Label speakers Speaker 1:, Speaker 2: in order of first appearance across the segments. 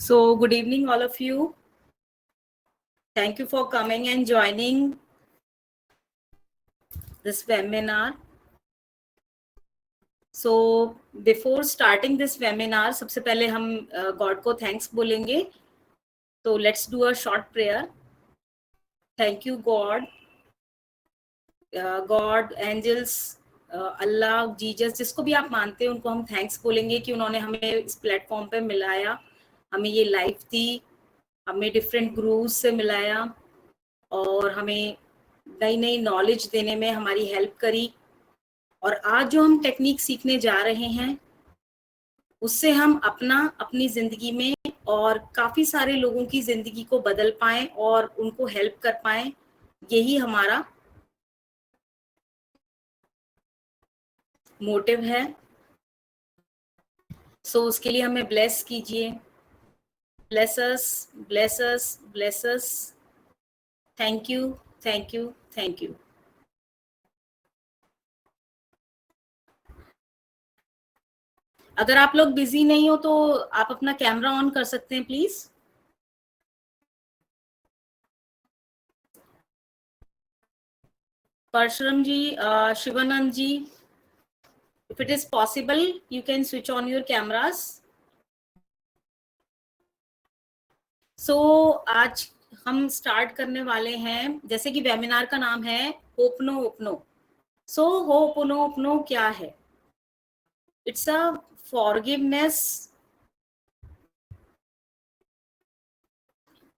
Speaker 1: So, good evening, all of you. Thank you for coming and joining this webinar. So, before starting this webinar, सबसे पहले हम God को thanks बोलेंगे. So, let's do a short prayer. Thank you, God. God, angels, Allah, Jesus, जिसको भी आप मानते हैं उनको हम थैंक्स बोलेंगे कि उन्होंने हमें इस प्लेटफॉर्म पे मिलाया, हमें ये लाइफ दी, हमें डिफरेंट गुरुज से मिलाया और हमें नई नई नॉलेज देने में हमारी हेल्प करी। और आज जो हम टेक्निक सीखने जा रहे हैं उससे हम अपनी जिंदगी में और काफी सारे लोगों की जिंदगी को बदल पाएं और उनको हेल्प कर पाएं, यही हमारा मोटिव है। सो उसके लिए हमें ब्लेस कीजिए। Bless us, bless us, bless us. Thank you, thank you, thank you. अगर आप लोग बिजी नहीं हो तो आप अपना कैमरा ऑन कर सकते हैं please. Parshuram ji, Shivanand ji, if it is possible you can switch on your cameras. So आज हम स्टार्ट करने वाले हैं, जैसे कि वेबिनार का नाम है होपनो ओपनो। सो होपनो ओपनो क्या है? इट्स अ फॉरगिवनेस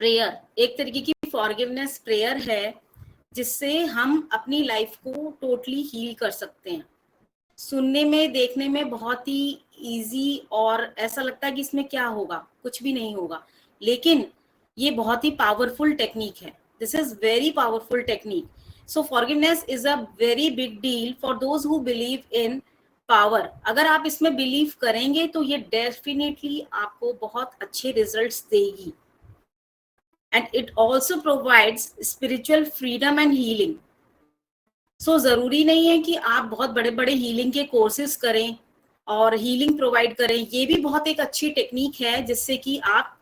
Speaker 1: प्रेयर, एक तरीके की फॉरगिवनेस प्रेयर है जिससे हम अपनी लाइफ को टोटली हील कर सकते हैं। सुनने में, देखने में बहुत ही इजी और ऐसा लगता है कि इसमें क्या होगा, कुछ भी नहीं होगा, लेकिन ये बहुत ही पावरफुल टेक्निक है। This is very powerful technique. So forgiveness is a very big deal for those who believe in power. अगर आप इसमें बिलीव करेंगे तो ये डेफिनेटली आपको बहुत अच्छे रिजल्ट्स देगी। And it also provides spiritual freedom and healing. So जरूरी नहीं है कि आप बहुत बड़े बड़े हीलिंग के कोर्सेज करें और हीलिंग प्रोवाइड करें। ये भी बहुत एक अच्छी टेक्निक है जिससे कि आप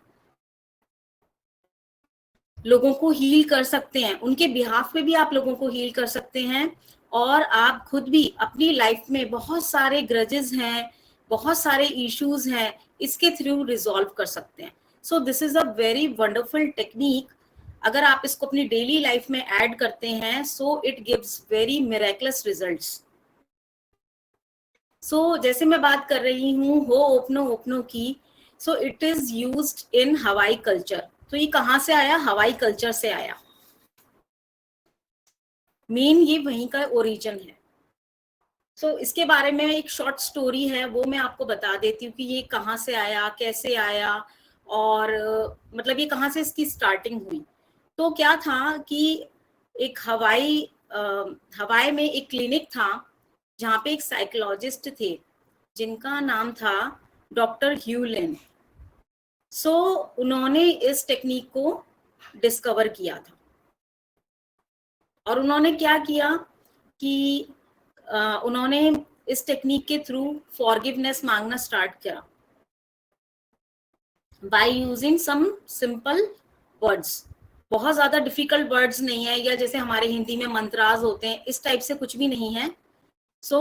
Speaker 1: लोगों को हील कर सकते हैं, उनके बिहाफ पे भी आप लोगों को हील कर सकते हैं। और आप खुद भी अपनी लाइफ में बहुत सारे ग्रजेस हैं, बहुत सारे इश्यूज हैं, इसके थ्रू रिजॉल्व कर सकते हैं। So this is a very wonderful technique. अगर आप इसको अपनी डेली लाइफ में ऐड करते हैं so it gives very miraculous results. So जैसे मैं बात कर रही हूँ हो ओपनो ओपनो की, so it is used in हवाई कल्चर। तो ये कहाँ से आया? हवाई कल्चर से आया। मेन ये वहीं का ओरिजिन है। सो इसके बारे में एक शॉर्ट स्टोरी है, वो मैं आपको बता देती हूँ कि ये कहाँ से आया, कैसे आया और मतलब ये कहाँ से इसकी स्टार्टिंग हुई। तो क्या था कि एक हवाई में एक क्लिनिक था जहाँ पे एक साइकोलॉजिस्ट थे जिनका नाम था डॉक्टर ह्यू लिन। सो उन्होंने इस टेक्निक को डिस्कवर किया था और उन्होंने क्या किया कि उन्होंने इस टेक्निक के थ्रू फॉरगिवनेस मांगना स्टार्ट किया by using some simple words. बहुत ज्यादा डिफिकल्ट वर्ड्स नहीं है, या जैसे हमारे हिंदी में मंत्राज होते हैं इस टाइप से कुछ भी नहीं है। सो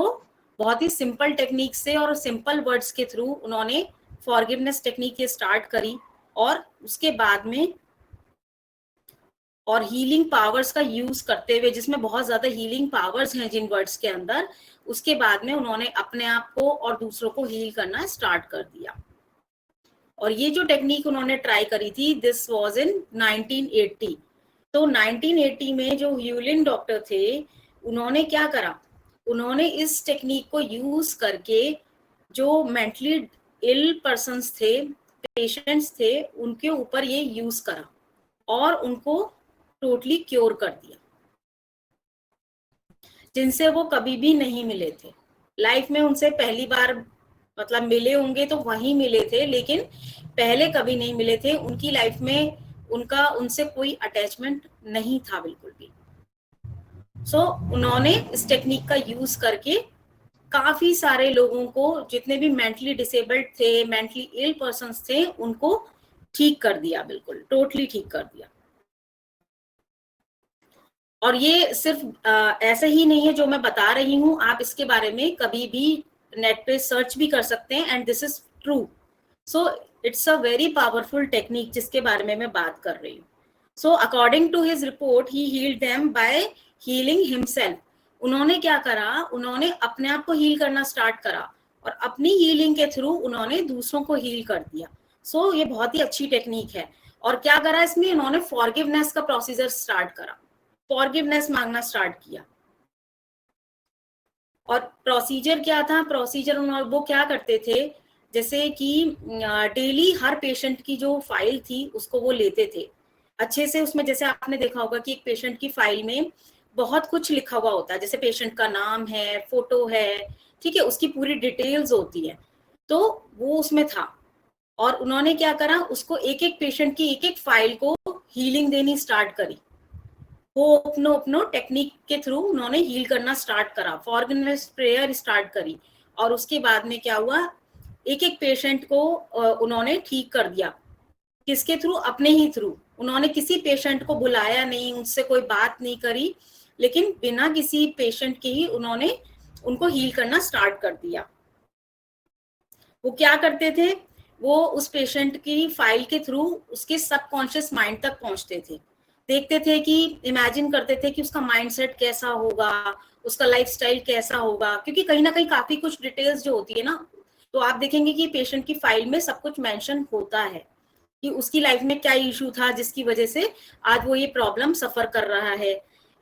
Speaker 1: बहुत ही सिंपल टेक्निक से और सिंपल वर्ड्स के थ्रू उन्होंने फॉरगिवनेस टेक्निक ये स्टार्ट करी। और उसके बाद में और हीलिंग पावर्स का यूज करते हुए, जिसमें बहुत ज्यादा हीलिंग पावर्स हैं जिन वर्ड्स के अंदर, उसके बाद में उन्होंने अपने आप को और दूसरों को हील करना स्टार्ट कर दिया। और ये जो टेक्निक उन्होंने ट्राई करी थी, दिस वाज इन 1980। तो 1980 में जो ह्यूलिन डॉक्टर थे उन्होंने क्या करा, उन्होंने इस टेक्निक को यूज करके जो मेंटली इल पर्सन्स थे, पेशेंट्स थे, उनके ऊपर ये यूज करा और उनको टोटली क्योर कर दिया, जिनसे वो कभी भी नहीं मिले थे लाइफ में। उनसे पहली बार मतलब मिले होंगे तो वहीं मिले थे, लेकिन पहले कभी नहीं मिले थे। उनकी लाइफ में उनका उनसे कोई अटैचमेंट नहीं था बिल्कुल भी। सो उन्होंने इस टेक्निक का यूज करके काफी सारे लोगों को, जितने भी मेंटली डिसेबल्ड थे, मेंटली इल पर्सन्स थे, उनको ठीक कर दिया, बिल्कुल टोटली ठीक कर दिया। और ये सिर्फ ऐसे ही नहीं है जो मैं बता रही हूँ, आप इसके बारे में कभी भी नेट पे सर्च भी कर सकते हैं, and this is true. So it's a very powerful technique जिसके बारे में मैं बात कर रही हूँ। So according to his report he healed them by healing himself. उन्होंने क्या करा, उन्होंने अपने आप को हील करना स्टार्ट करा और अपनी हीलिंग के थ्रू उन्होंने दूसरों को हील कर दिया। सो ये बहुत ही अच्छी टेक्निक है। और क्या करा इसमें, उन्होंने फॉरगिवनेस का प्रोसीजर स्टार्ट करा, फॉरगिवनेस मांगना स्टार्ट किया। और प्रोसीजर क्या था, प्रोसीजर वो क्या करते थे, जैसे कि डेली हर पेशेंट की जो फाइल थी उसको वो लेते थे अच्छे से। उसमें जैसे आपने देखा होगा कि एक पेशेंट की फाइल में बहुत कुछ लिखा हुआ होता है, जैसे पेशेंट का नाम है, फोटो है, ठीक है, उसकी पूरी डिटेल्स होती है, तो वो उसमें था। और उन्होंने क्या करा, उसको एक एक पेशेंट की एक एक फाइल को हीलिंग देनी स्टार्ट करी। वो अपनो टेक्निक के थ्रू उन्होंने हील करना स्टार्ट करा, फॉरगिवनेस प्रेयर स्टार्ट करी। और उसके बाद में क्या हुआ, एक एक पेशेंट को उन्होंने ठीक कर दिया। किसके थ्रू, अपने ही थ्रू। उन्होंने किसी पेशेंट को बुलाया नहीं, उनसे कोई बात नहीं करी, लेकिन बिना किसी पेशेंट के ही उन्होंने उनको हील करना स्टार्ट कर दिया। वो क्या करते थे, वो उस पेशेंट की फाइल के थ्रू उसके सबकॉन्शियस माइंड तक पहुंचते थे, देखते थे कि इमेजिन करते थे कि उसका माइंडसेट कैसा होगा, उसका लाइफस्टाइल कैसा होगा, क्योंकि कहीं ना कहीं काफी कुछ डिटेल्स जो होती है ना, तो आप देखेंगे कि पेशेंट की फाइल में सब कुछ मेंशन होता है कि उसकी लाइफ में क्या इशू था जिसकी वजह से आज वो ये प्रॉब्लम सफर कर रहा है,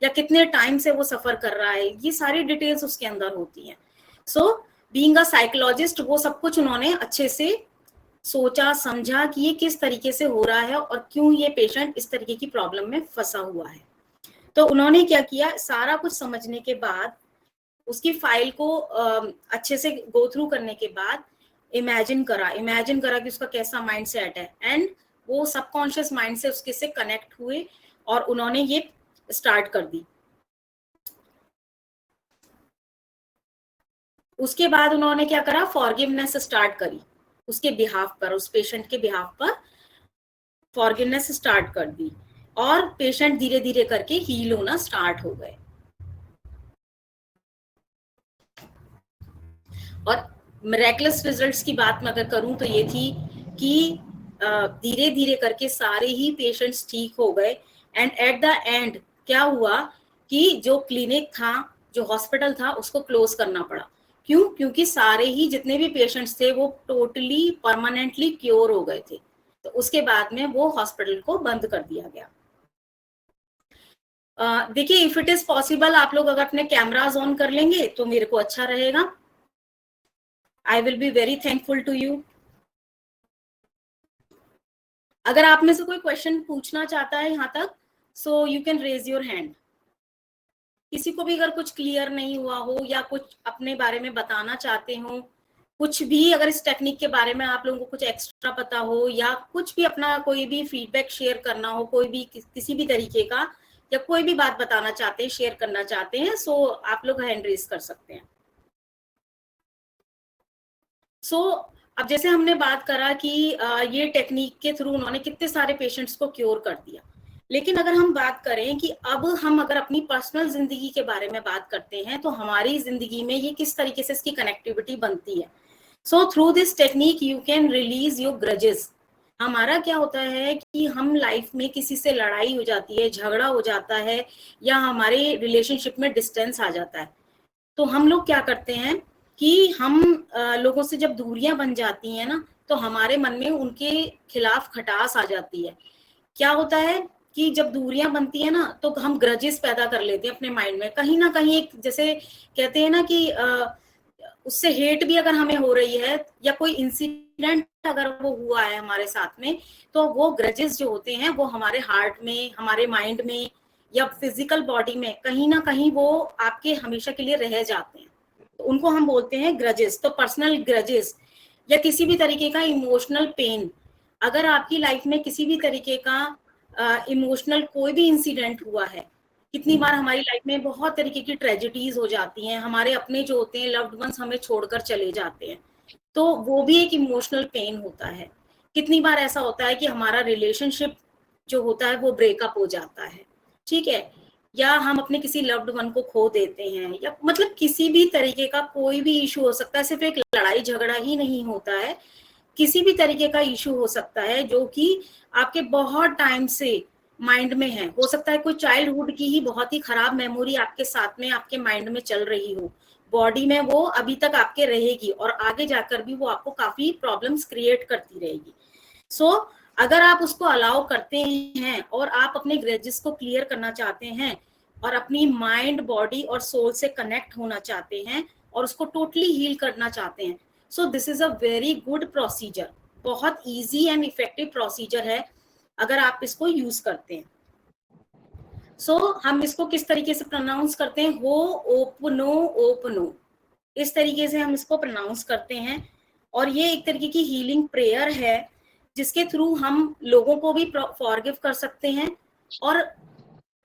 Speaker 1: या कितने टाइम से वो सफर कर रहा है, ये सारी डिटेल्स उसके अंदर होती हैं। सो बीइंग अ साइकोलॉजिस्ट वो सब कुछ उन्होंने अच्छे से सोचा समझा कि ये किस तरीके से हो रहा है और क्यों ये पेशेंट इस तरीके की प्रॉब्लम में फंसा हुआ है। तो उन्होंने क्या किया, सारा कुछ समझने के बाद उसकी फाइल को अच्छे से गो थ्रू करने के बाद इमेजिन करा कि उसका कैसा माइंड सेट है, एंड वो सबकॉन्शियस माइंड से उसके से कनेक्ट हुए और उन्होंने ये स्टार्ट कर दी। उसके बाद उन्होंने क्या करा, फॉरगिवनेस स्टार्ट करी उसके बिहाफ पर, उस पेशेंट के बिहाफ पर फॉरगिवनेस स्टार्ट कर दी, और पेशेंट धीरे धीरे करके हील होना स्टार्ट हो गए। और मिरेकलस रिजल्ट्स की बात मैं अगर करूं तो ये थी कि धीरे धीरे करके सारे ही पेशेंट्स ठीक हो गए, एंड एट द एंड क्या हुआ कि जो क्लिनिक था, जो हॉस्पिटल था, उसको क्लोज करना पड़ा। क्यों, क्योंकि सारे ही जितने भी पेशेंट्स थे वो टोटली परमानेंटली क्योर हो गए थे। तो उसके बाद में वो हॉस्पिटल को बंद कर दिया गया। देखिए, इफ इट इज पॉसिबल आप लोग अगर अपने कैमराज ऑन कर लेंगे तो मेरे को अच्छा रहेगा। I will be very thankful to you. अगर आप में से कोई क्वेश्चन पूछना चाहता है यहाँ तक, so you can raise your hand. किसी को भी अगर कुछ क्लियर नहीं हुआ हो या कुछ अपने बारे में बताना चाहते हो, कुछ भी अगर इस टेक्निक के बारे में आप लोगों को कुछ एक्स्ट्रा पता हो, या कुछ भी अपना कोई भी फीडबैक शेयर करना हो, कोई भी किसी भी तरीके का, या कोई भी बात बताना चाहते हैं, शेयर करना चाहते हैं, सो आप लोग हैंड रेज कर सकते हैं। सो अब जैसे हमने बात करा कि ये टेक्निक के थ्रू उन्होंने कितने सारे पेशेंट्स को क्योर कर दिया, लेकिन अगर हम बात करें कि अब हम अगर अपनी पर्सनल जिंदगी के बारे में बात करते हैं तो हमारी जिंदगी में ये किस तरीके से इसकी कनेक्टिविटी बनती है। So through this technique you can release your grudges. हमारा क्या होता है कि हम लाइफ में किसी से लड़ाई हो जाती है, झगड़ा हो जाता है, या हमारे रिलेशनशिप में डिस्टेंस आ जाता है, तो हम लोग क्या करते हैं कि हम लोगों से जब दूरियां बन जाती हैं ना, तो हमारे मन में उनके खिलाफ खटास आ जाती है। क्या होता है कि जब दूरियां बनती है ना, तो हम ग्रजेस पैदा कर लेते हैं अपने माइंड में, कहीं ना कहीं एक, जैसे कहते हैं ना कि उससे हेट भी अगर हमें हो रही है, या कोई इंसिडेंट अगर वो हुआ है हमारे साथ में, तो वो ग्रजेस जो होते हैं वो हमारे हार्ट में, हमारे माइंड में, या फिजिकल बॉडी में कहीं ना कहीं वो आपके हमेशा के लिए रह जाते हैं। तो उनको हम बोलते हैं ग्रजेस। तो पर्सनल ग्रजेस या किसी भी तरीके का इमोशनल पेन, अगर आपकी लाइफ में किसी भी तरीके का इमोशनल कोई भी इंसिडेंट हुआ है, कितनी बार हमारी लाइफ में बहुत तरीके की ट्रेजेडीज हो जाती हैं, हमारे अपने जो होते हैं लव्ड वंस हमें छोड़कर चले जाते हैं, तो वो भी एक इमोशनल पेन होता है। कितनी बार ऐसा होता है कि हमारा रिलेशनशिप जो होता है वो ब्रेकअप हो जाता है, ठीक है, या हम अपने किसी लव्ड वन को खो देते हैं, या मतलब किसी भी तरीके का कोई भी इशू हो सकता है, सिर्फ एक लड़ाई झगड़ा ही नहीं होता है, किसी भी तरीके का इशू हो सकता है जो कि आपके बहुत टाइम से माइंड में है। हो सकता है कोई चाइल्डहुड की ही बहुत ही खराब मेमोरी आपके साथ में आपके माइंड में चल रही हो, बॉडी में वो अभी तक आपके रहेगी और आगे जाकर भी वो आपको काफी प्रॉब्लम्स क्रिएट करती रहेगी। सो अगर आप उसको अलाउ करते हैं और आप अपने ग्रेजेस को क्लियर करना चाहते हैं और अपनी माइंड, बॉडी और सोल से कनेक्ट होना चाहते हैं और उसको टोटली हील करना चाहते हैं, so this is a very good procedure. बहुत इजी एंड इफेक्टिव प्रोसीजर है अगर आप इसको यूज करते हैं। सो हम इसको किस तरीके से प्रोनाउंस करते हैं, हो ओपनो ओपनो, इस तरीके से हम इसको प्रोनाउंस करते हैं। और ये एक तरीके की हीलिंग प्रेयर है जिसके थ्रू हम लोगों को भी फॉरगिव कर सकते हैं और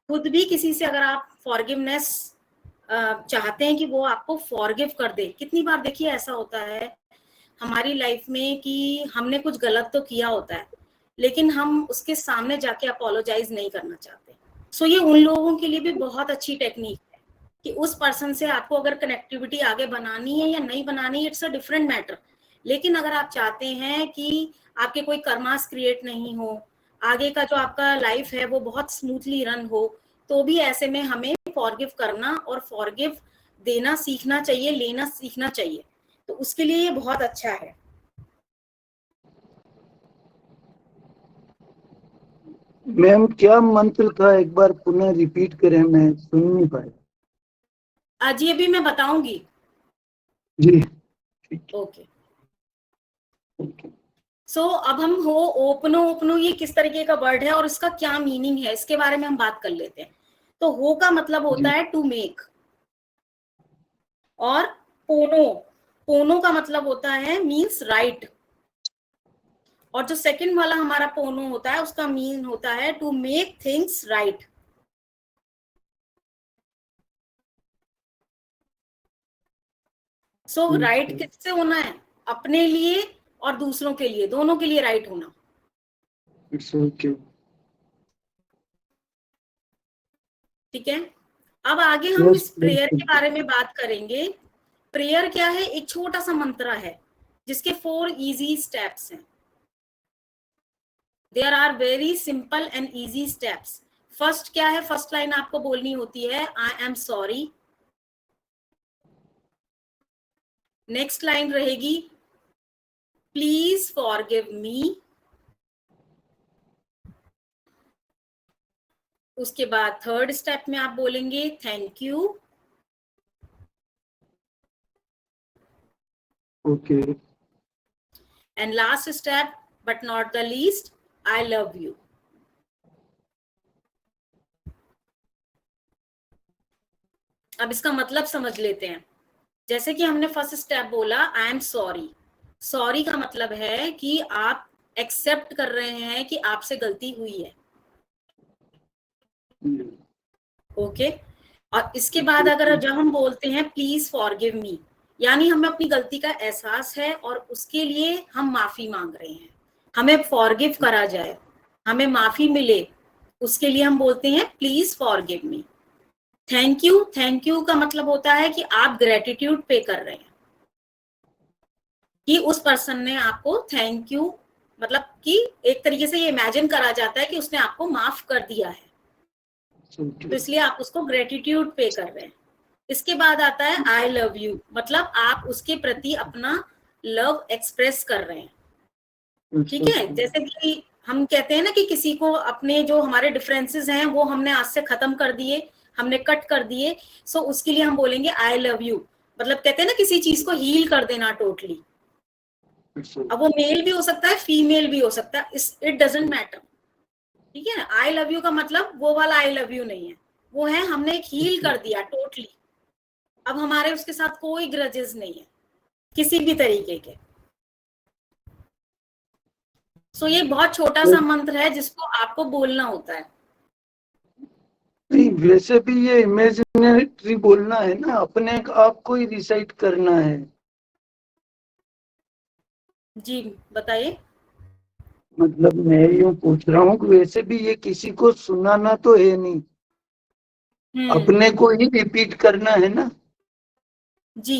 Speaker 1: खुद भी किसी से अगर आप फॉरगिवनेस चाहते हैं कि वो आपको फॉरगिव कर दे। कितनी बार देखिए ऐसा होता है हमारी लाइफ में कि हमने कुछ गलत तो किया होता है लेकिन हम उसके सामने जाके अपोलोजाइज नहीं करना चाहते। सो ये उन लोगों के लिए भी बहुत अच्छी टेक्निक है कि उस पर्सन से आपको अगर कनेक्टिविटी आगे बनानी है या नहीं बनानी है, इट्स अ डिफरेंट मैटर। लेकिन अगर आप चाहते हैं कि आपके कोई कर्मास क्रिएट नहीं हो, आगे का जो आपका लाइफ है वो बहुत स्मूथली रन हो, तो भी ऐसे में हमें फॉरगिव करना और फॉरगिव देना सीखना चाहिए, लेना सीखना चाहिए। तो उसके लिए ये बहुत अच्छा है।
Speaker 2: मैम क्या मंत्र था, एक बार पुनः रिपीट करें, मैं सुन नहीं पाया।
Speaker 1: आज ये भी मैं बताऊंगी।
Speaker 2: जी
Speaker 1: ओके। सो अब हम हो ओपनो ओपनो ये किस तरीके का वर्ड है और इसका क्या मीनिंग है इसके बारे में हम बात कर लेते हैं। तो हो का मतलब होता है टू मेक, और पोनो, पोनो का मतलब होता है मीन्स राइट, और जो सेकंड वाला हमारा पोनो होता है उसका मीन होता है to make things right. So right किससे होना है, अपने लिए और दूसरों के लिए, दोनों के लिए राइट होना। ठीक है, अब आगे हम इस प्रेयर के बारे में बात करेंगे। प्रेयर क्या है, एक छोटा सा मंत्र है जिसके 4 इजी स्टेप्स हैं। There are very simple and easy steps. First क्या है, फर्स्ट लाइन आपको बोलनी होती है I am sorry. Next line रहेगी प्लीज फॉरगिव मी। उसके बाद थर्ड स्टेप में आप बोलेंगे thank you.
Speaker 2: Okay.
Speaker 1: And last step but not the least, I love you. अब इसका मतलब समझ लेते हैं। जैसे कि हमने फर्स्ट स्टेप बोला आई एम सॉरी। सॉरी का मतलब है कि आप एक्सेप्ट कर रहे हैं कि आपसे गलती हुई है। ओके। और इसके बाद अगर जब हम बोलते हैं प्लीज फॉरगिव मी, यानी हमें अपनी गलती का एहसास है और उसके लिए हम माफी मांग रहे हैं, हमें फॉरगिव करा जाए, हमें माफी मिले, उसके लिए हम बोलते हैं please forgive me. Thank you, thank you का मतलब होता है कि आप ग्रेटिट्यूड पे कर रहे हैं कि उस पर्सन ने आपको थैंक यू, मतलब कि एक तरीके से ये इमेजिन करा जाता है कि उसने आपको माफ कर दिया है, तो इसलिए आप उसको ग्रेटिट्यूड पे कर रहे हैं। इसके बाद आता है आई लव यू, मतलब आप उसके प्रति अपना लव एक्सप्रेस कर रहे हैं। ठीक है, जैसे कि हम कहते हैं ना कि किसी को अपने जो हमारे डिफरेंसेस हैं वो हमने आज से खत्म कर दिए, हमने कट कर दिए, सो उसके लिए हम बोलेंगे आई लव यू। मतलब कहते हैं ना किसी चीज को हील कर देना टोटली। अब वो मेल भी हो सकता है, फीमेल भी हो सकता है, इट डजंट मैटर। ठीक है, आई लव यू का मतलब वो वाला आई लव यू नहीं है, वो है हमने एक हील कर दिया टोटली। अब हमारे उसके साथ कोई ग्रजेस नहीं है किसी भी तरीके के। सो ये बहुत छोटा सा मंत्र है जिसको आपको बोलना होता है।
Speaker 2: नहीं, वैसे भी ये इमेजिनरी बोलना है ना, अपने आप को ही रिसाइट करना है।
Speaker 1: जी बताइए।
Speaker 2: मतलब मैं यूं पूछ रहा हूँ कि वैसे भी ये किसी को सुनाना तो है नहीं, अपने को ही रिपीट करना है ना।
Speaker 1: जी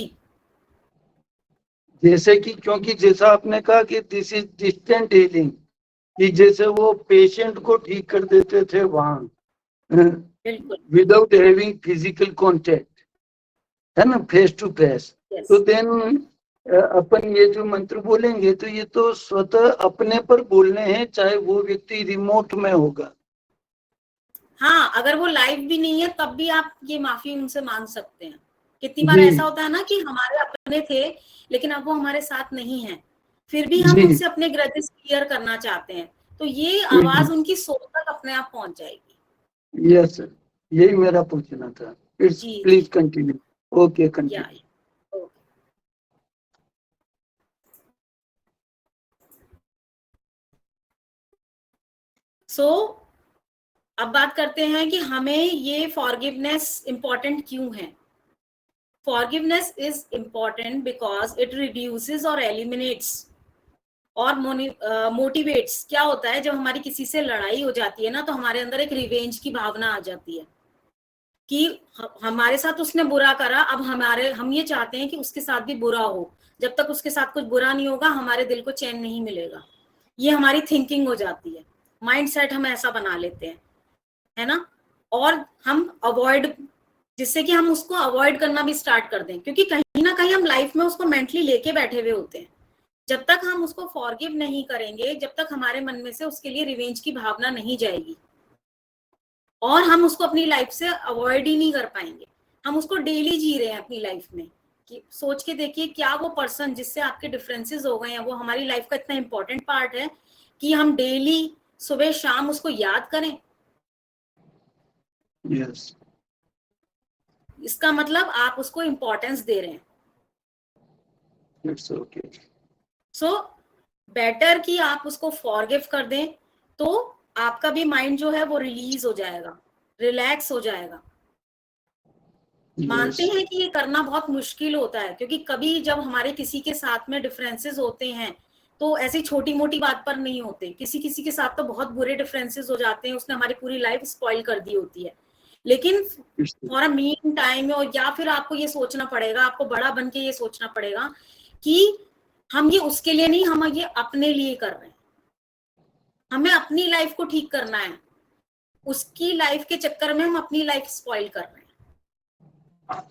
Speaker 2: जैसे कि, क्योंकि जैसा आपने कहा कि दिस इज डिस्टेंट हीलिंग, कि जैसे वो पेशेंट को ठीक कर देते थे वहां,
Speaker 1: बिल्कुल।
Speaker 2: विदाउट हैविंग फिजिकल कांटेक्ट, है ना, फेस टू फेस।
Speaker 1: यस।
Speaker 2: तो देन अपन ये जो मंत्र बोलेंगे तो ये तो स्वतः अपने पर बोलने हैं, चाहे वो व्यक्ति रिमोट में होगा।
Speaker 1: हाँ, अगर वो लाइव भी नहीं है तब भी आप ये माफी उनसे मांग सकते हैं। कितनी बार
Speaker 2: जी
Speaker 1: ऐसा होता है ना कि हमारे अपने थे लेकिन अब वो हमारे साथ नहीं है, फिर भी हम
Speaker 2: जी,
Speaker 1: उनसे अपने ग्रजेस क्लियर करना चाहते हैं, तो ये आवाज उनकी सोच तक अपने आप पहुंच जाएगी।
Speaker 2: यस सर, यही मेरा पूछना था।
Speaker 1: जी
Speaker 2: प्लीज
Speaker 1: जी।
Speaker 2: कंटिन्यू। ओके,
Speaker 1: या
Speaker 2: कंटिन्यू।
Speaker 1: ओके। सो अब बात करते हैं कि हमें ये फॉरगिवनेस इंपॉर्टेंट क्यों है। Forgiveness is important because it reduces और एलिमिनेट्स और मोटिवेट्स। क्या होता है, जब हमारी किसी से लड़ाई हो जाती है ना, तो हमारे अंदर एक रिवेंज की भावना आ जाती है कि हमारे साथ उसने बुरा करा, अब हम ये चाहते हैं कि उसके साथ भी बुरा हो। जब तक उसके साथ कुछ बुरा नहीं होगा हमारे दिल को चैन नहीं मिलेगा। ये हमारी थिंकिंग हो जाती है, माइंड सेट हम ऐसा बना लेते हैं, है ना। और हम अवॉइड, जिससे कि हम उसको अवॉइड करना भी स्टार्ट कर दें, क्योंकि कहीं ना कहीं हम लाइफ में उसको मेंटली लेके बैठे हुए होते हैं। जब तक हम उसको फॉरगिव नहीं करेंगे, जब तक हमारे मन में से उसके लिए रिवेंज की भावना नहीं जाएगी, और हम उसको अपनी लाइफ से अवॉइड ही नहीं कर पाएंगे। हम उसको डेली जी रहे हैं अपनी लाइफ में, कि सोच के देखिए, क्या वो पर्सन जिससे आपके डिफरेंसेस हो गए हैं वो हमारी लाइफ का इतना इंपॉर्टेंट पार्ट है कि हम डेली सुबह शाम उसको याद करें।
Speaker 2: यस,
Speaker 1: इसका मतलब आप उसको इंपॉर्टेंस दे रहे हैं।
Speaker 2: It's okay.
Speaker 1: सो बेटर कि आप उसको फॉरगिव कर दें, तो आपका भी माइंड जो है वो रिलीज हो जाएगा, रिलैक्स हो जाएगा। मानते
Speaker 2: यस,
Speaker 1: हैं कि ये करना बहुत मुश्किल होता है, क्योंकि कभी जब हमारे किसी के साथ में डिफरेंसेस होते हैं तो ऐसी छोटी मोटी बात पर नहीं होते, किसी किसी के साथ तो बहुत बुरे डिफरेंसेस हो जाते हैं, उसने हमारी पूरी लाइफ स्पॉइल कर दी होती है। लेकिन फॉर अ मीन टाइम, या फिर आपको ये सोचना पड़ेगा, आपको बड़ा बन के ये सोचना पड़ेगा कि हम ये उसके लिए नहीं, हम ये अपने लिए कर रहे हैं। हमें अपनी लाइफ को ठीक करना है, उसकी लाइफ के चक्कर में हम अपनी लाइफ स्पॉइल कर रहे हैं।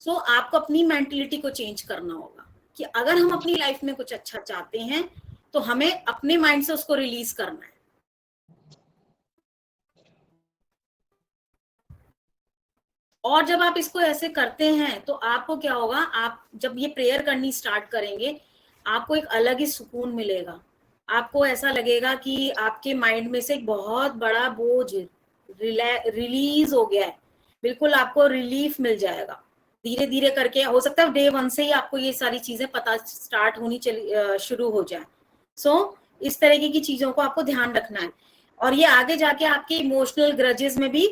Speaker 1: सो आपको अपनी मेंटलिटी को चेंज करना होगा कि अगर हम अपनी लाइफ में कुछ अच्छा चाहते हैं तो हमें अपने माइंड से उसको रिलीज करना है। और जब आप इसको ऐसे करते हैं तो आपको क्या होगा, आप जब ये प्रेयर करनी स्टार्ट करेंगे आपको एक अलग ही सुकून मिलेगा। आपको ऐसा लगेगा कि आपके माइंड में से एक बहुत बड़ा बोझ रिलीज हो गया है, बिल्कुल आपको रिलीफ मिल जाएगा। धीरे धीरे करके, हो सकता है डे 1 से ही आपको ये सारी चीजें पता स्टार्ट होनी शुरू हो जाए। सो इस तरीके की चीजों को आपको ध्यान रखना है, और ये आगे जाके आपके इमोशनल ग्रजेस में भी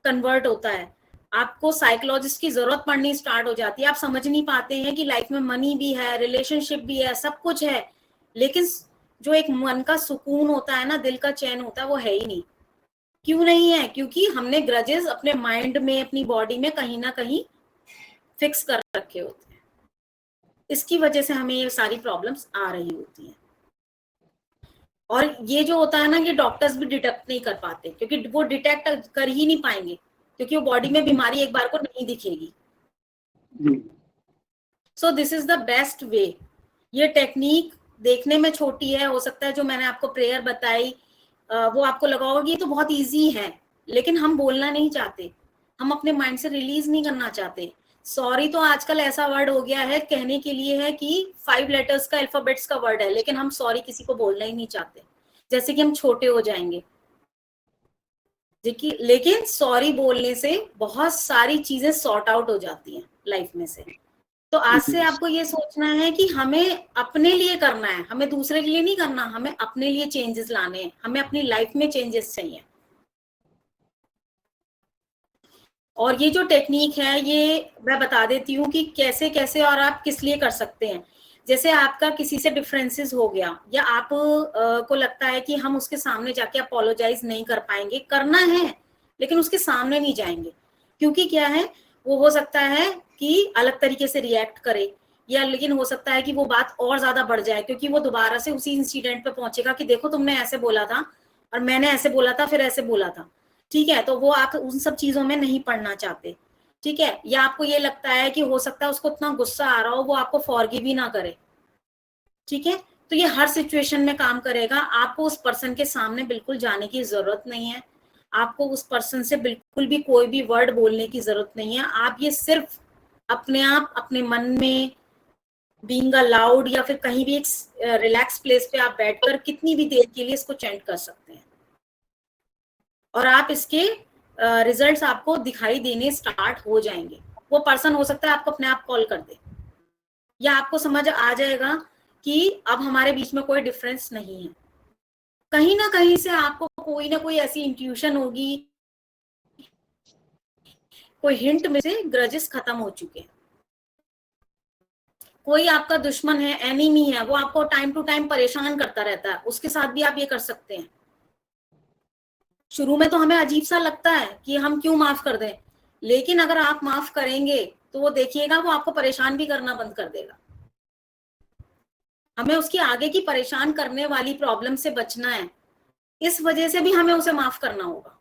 Speaker 1: कन्वर्ट होता है। आपको साइकोलॉजिस्ट की जरूरत पड़नी स्टार्ट हो जाती है। आप समझ नहीं पाते हैं कि लाइफ में मनी भी है, रिलेशनशिप भी है, सब कुछ है, लेकिन जो एक मन का सुकून होता है ना, दिल का चैन होता है, वो है ही नहीं। क्यों नहीं है? क्योंकि हमने ग्रजेस अपने माइंड में, अपनी बॉडी में कहीं ना कहीं फिक्स कर रखे होते हैं। इसकी वजह से हमें ये सारी प्रॉब्लम्स आ रही होती हैं। और ये जो होता है ना, ये डॉक्टर्स भी डिटेक्ट नहीं कर पाते, क्योंकि वो डिटेक्ट कर ही नहीं पाएंगे, क्योंकि वो बॉडी में बीमारी एक बार को नहीं दिखेगी। So this is the best way. ये टेक्निक देखने में छोटी है, हो सकता है जो मैंने आपको प्रेयर बताई वो आपको लगा होगा कि ये तो बहुत इजी है, लेकिन हम बोलना नहीं चाहते, हम अपने माइंड से रिलीज नहीं करना चाहते। सॉरी तो आजकल ऐसा वर्ड हो गया है कहने के लिए है कि 5 लेटर्स का, अल्फाबेट्स का वर्ड है, लेकिन हम सॉरी किसी को बोलना ही नहीं चाहते, जैसे कि हम छोटे हो जाएंगे। लेकिन सॉरी बोलने से बहुत सारी चीजें सॉर्ट आउट हो जाती हैं लाइफ में से। तो आज से आपको ये सोचना है कि हमें अपने लिए करना है, हमें दूसरे के लिए नहीं करना, हमें अपने लिए चेंजेस लाने हैं, हमें अपनी लाइफ में चेंजेस चाहिए। और ये जो टेक्निक है ये मैं बता देती हूँ कि कैसे कैसे और आप किस लिए कर सकते हैं। जैसे आपका किसी से डिफरेंसेस हो गया, या आप को लगता है कि हम उसके सामने जाके अपोलोजाइज नहीं कर पाएंगे, करना है लेकिन उसके सामने नहीं जाएंगे, क्योंकि क्या है, वो हो सकता है कि अलग तरीके से रिएक्ट करे, या लेकिन हो सकता है कि वो बात और ज्यादा बढ़ जाए, क्योंकि वो दोबारा से उसी इंसिडेंट पे पहुंचेगा कि देखो तुमने ऐसे बोला था और मैंने ऐसे बोला था, फिर ऐसे बोला था। ठीक है, तो वो आप उन सब चीजों में नहीं पड़ना चाहते। ठीक है, या आपको ये लगता है कि हो सकता है उसको इतना गुस्सा आ रहा हो वो आपको फॉरगिव ही ना करे। ठीक है, तो ये हर सिचुएशन में काम करेगा। आपको उस पर्सन के सामने बिल्कुल जाने की जरूरत नहीं है, आपको उस पर्सन से बिल्कुल भी कोई भी वर्ड बोलने की जरूरत नहीं है। आप ये सिर्फ अपने आप अपने मन में बीइंग अलाउड या फिर कहीं भी एक रिलैक्स प्लेस पे आप बैठकर कितनी भी देर के लिए इसको चैंट कर सकते हैं, और आप इसके रिजल्ट्स आपको दिखाई देने स्टार्ट हो जाएंगे। वो पर्सन हो सकता है आपको अपने आप कॉल कर दे, या आपको समझ आ जाएगा कि अब हमारे बीच में कोई डिफरेंस नहीं है। कहीं ना कहीं से आपको कोई ना कोई ऐसी इंट्यूशन होगी, कोई हिंट में से ग्रजेस खत्म हो चुके हैं। कोई आपका दुश्मन है, एनिमी है, वो आपको टाइम टू टाइम परेशान करता रहता है, उसके साथ भी आप ये कर सकते हैं। शुरू में तो हमें अजीब सा लगता है कि हम क्यों माफ कर दें, लेकिन अगर आप माफ करेंगे तो वो देखिएगा वो आपको परेशान भी करना बंद कर देगा। हमें उसकी आगे की परेशान करने वाली प्रॉब्लम से बचना है, इस वजह से भी हमें उसे माफ करना होगा।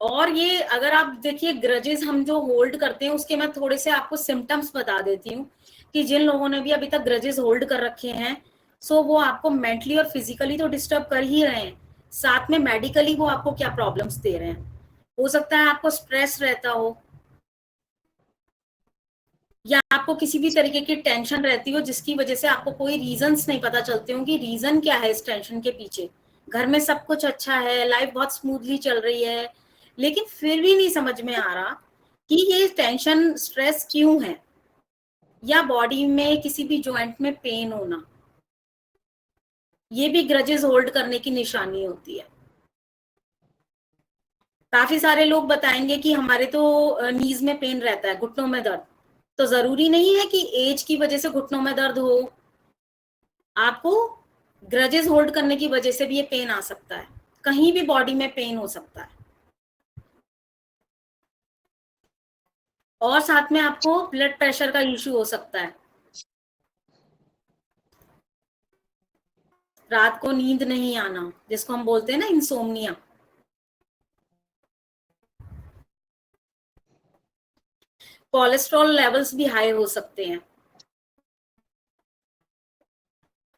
Speaker 1: और ये अगर आप देखिए ग्रजेस हम जो होल्ड करते हैं उसके मैं थोड़े से आपको सिम्टम्स बता देती हूँ कि जिन लोगों ने भी अभी तक ग्रजेस होल्ड कर रखे हैं, सो वो आपको मेंटली और फिजिकली तो डिस्टर्ब कर ही रहे हैं, साथ में मेडिकली वो आपको क्या प्रॉब्लम्स दे रहे हैं। हो सकता है आपको स्ट्रेस रहता हो, या आपको किसी भी तरीके की टेंशन रहती हो जिसकी वजह से आपको कोई रीजंस नहीं पता चलते हो कि रीजन क्या है इस टेंशन के पीछे। घर में सब कुछ अच्छा है, लाइफ बहुत स्मूथली चल रही है, लेकिन फिर भी नहीं समझ में आ रहा कि ये टेंशन स्ट्रेस क्यों है, या बॉडी में किसी भी जॉइंट में पेन होना, ये भी ग्रजेस होल्ड करने की निशानी होती है। काफी सारे लोग बताएंगे कि हमारे तो नीज में पेन रहता है, घुटनों में दर्द, तो जरूरी नहीं है कि एज की वजह से घुटनों में दर्द हो, आपको ग्रजेस होल्ड करने की वजह से भी ये पेन आ सकता है, कहीं भी बॉडी में पेन हो सकता है। और साथ में आपको ब्लड प्रेशर का इश्यू हो सकता है, रात को नींद नहीं आना जिसको हम बोलते हैं ना इंसोम्निया, कोलेस्ट्रॉल लेवल्स भी हाई हो सकते हैं,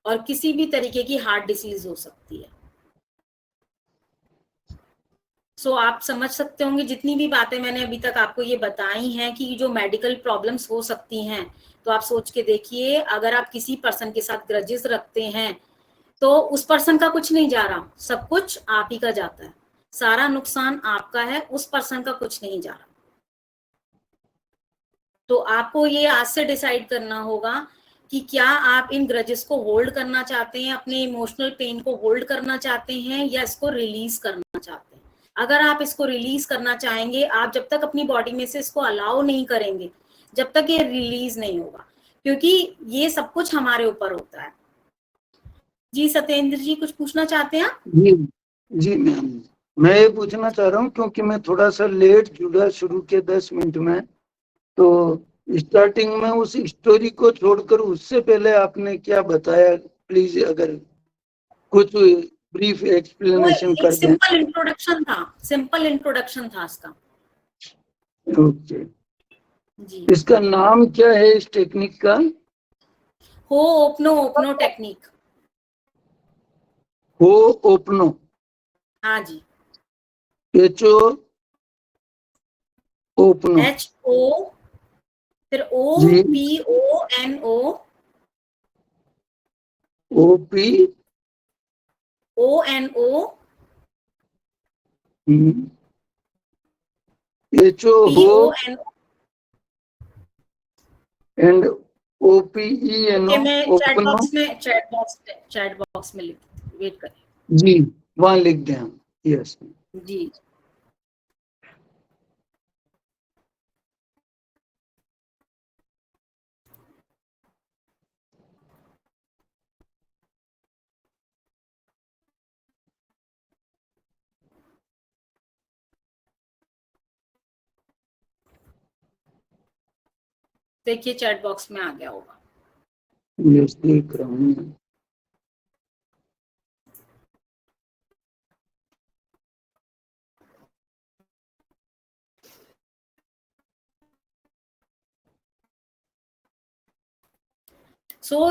Speaker 1: और किसी भी तरीके की हार्ट डिसीज हो सकती है। सो आप समझ सकते होंगे जितनी भी बातें मैंने अभी तक आपको ये बताई हैं कि जो मेडिकल प्रॉब्लम्स हो सकती हैं, तो आप सोच के देखिए अगर आप किसी पर्सन के साथ ग्रजेस रखते हैं तो उस पर्सन का कुछ नहीं जा रहा, सब कुछ आप ही का जाता है, सारा नुकसान आपका है, उस पर्सन का कुछ नहीं जा रहा। तो आपको ये आज से डिसाइड करना होगा कि क्या आप इन ग्रजेस को होल्ड करना चाहते हैं, अपने इमोशनल पेन को होल्ड करना चाहते हैं, या इसको रिलीज करना चाहते हैं। अगर आप इसको रिलीज करना चाहेंगे, आप जब तक अपनी बॉडी में से इसको अलाउ नहीं करेंगे, जब तक ये रिलीज नहीं होगा, क्योंकि ये सब कुछ हमारे ऊपर होता है। जी सत्येंद्र जी, कुछ पूछना चाहते हैं?
Speaker 2: जी मैम, मैं ये पूछना चाह रहा हूँ क्योंकि मैं थोड़ा सा लेट जुड़ा शुरू के 10 मिनट में, तो स्टार्टिंग में उस स्टोरी को छोड़कर उससे पहले आपने क्या बताया, प्लीज अगर कुछ ब्रीफ एक्सप्लेनेशन कर दें।
Speaker 1: सिंपल इंट्रोडक्शन था इसका।
Speaker 2: ओके
Speaker 1: जी,
Speaker 2: इसका नाम क्या है इस टेक्निक का?
Speaker 1: हो ओपनो टेक्निक।
Speaker 2: हो ओपनो,
Speaker 1: हाँ जी,
Speaker 2: HO ओपनो,
Speaker 1: HO फिर OPONO ONO
Speaker 2: HO हो एंड OPENO
Speaker 1: मैं
Speaker 2: ओपनो।
Speaker 1: चैट बॉक्स में लिख, वेट करें
Speaker 2: जी वहां लिख दें हम। यस
Speaker 1: जी। देखिए चैट बॉक्स में आ गया होगा।
Speaker 2: यस, देख रहा हूँ।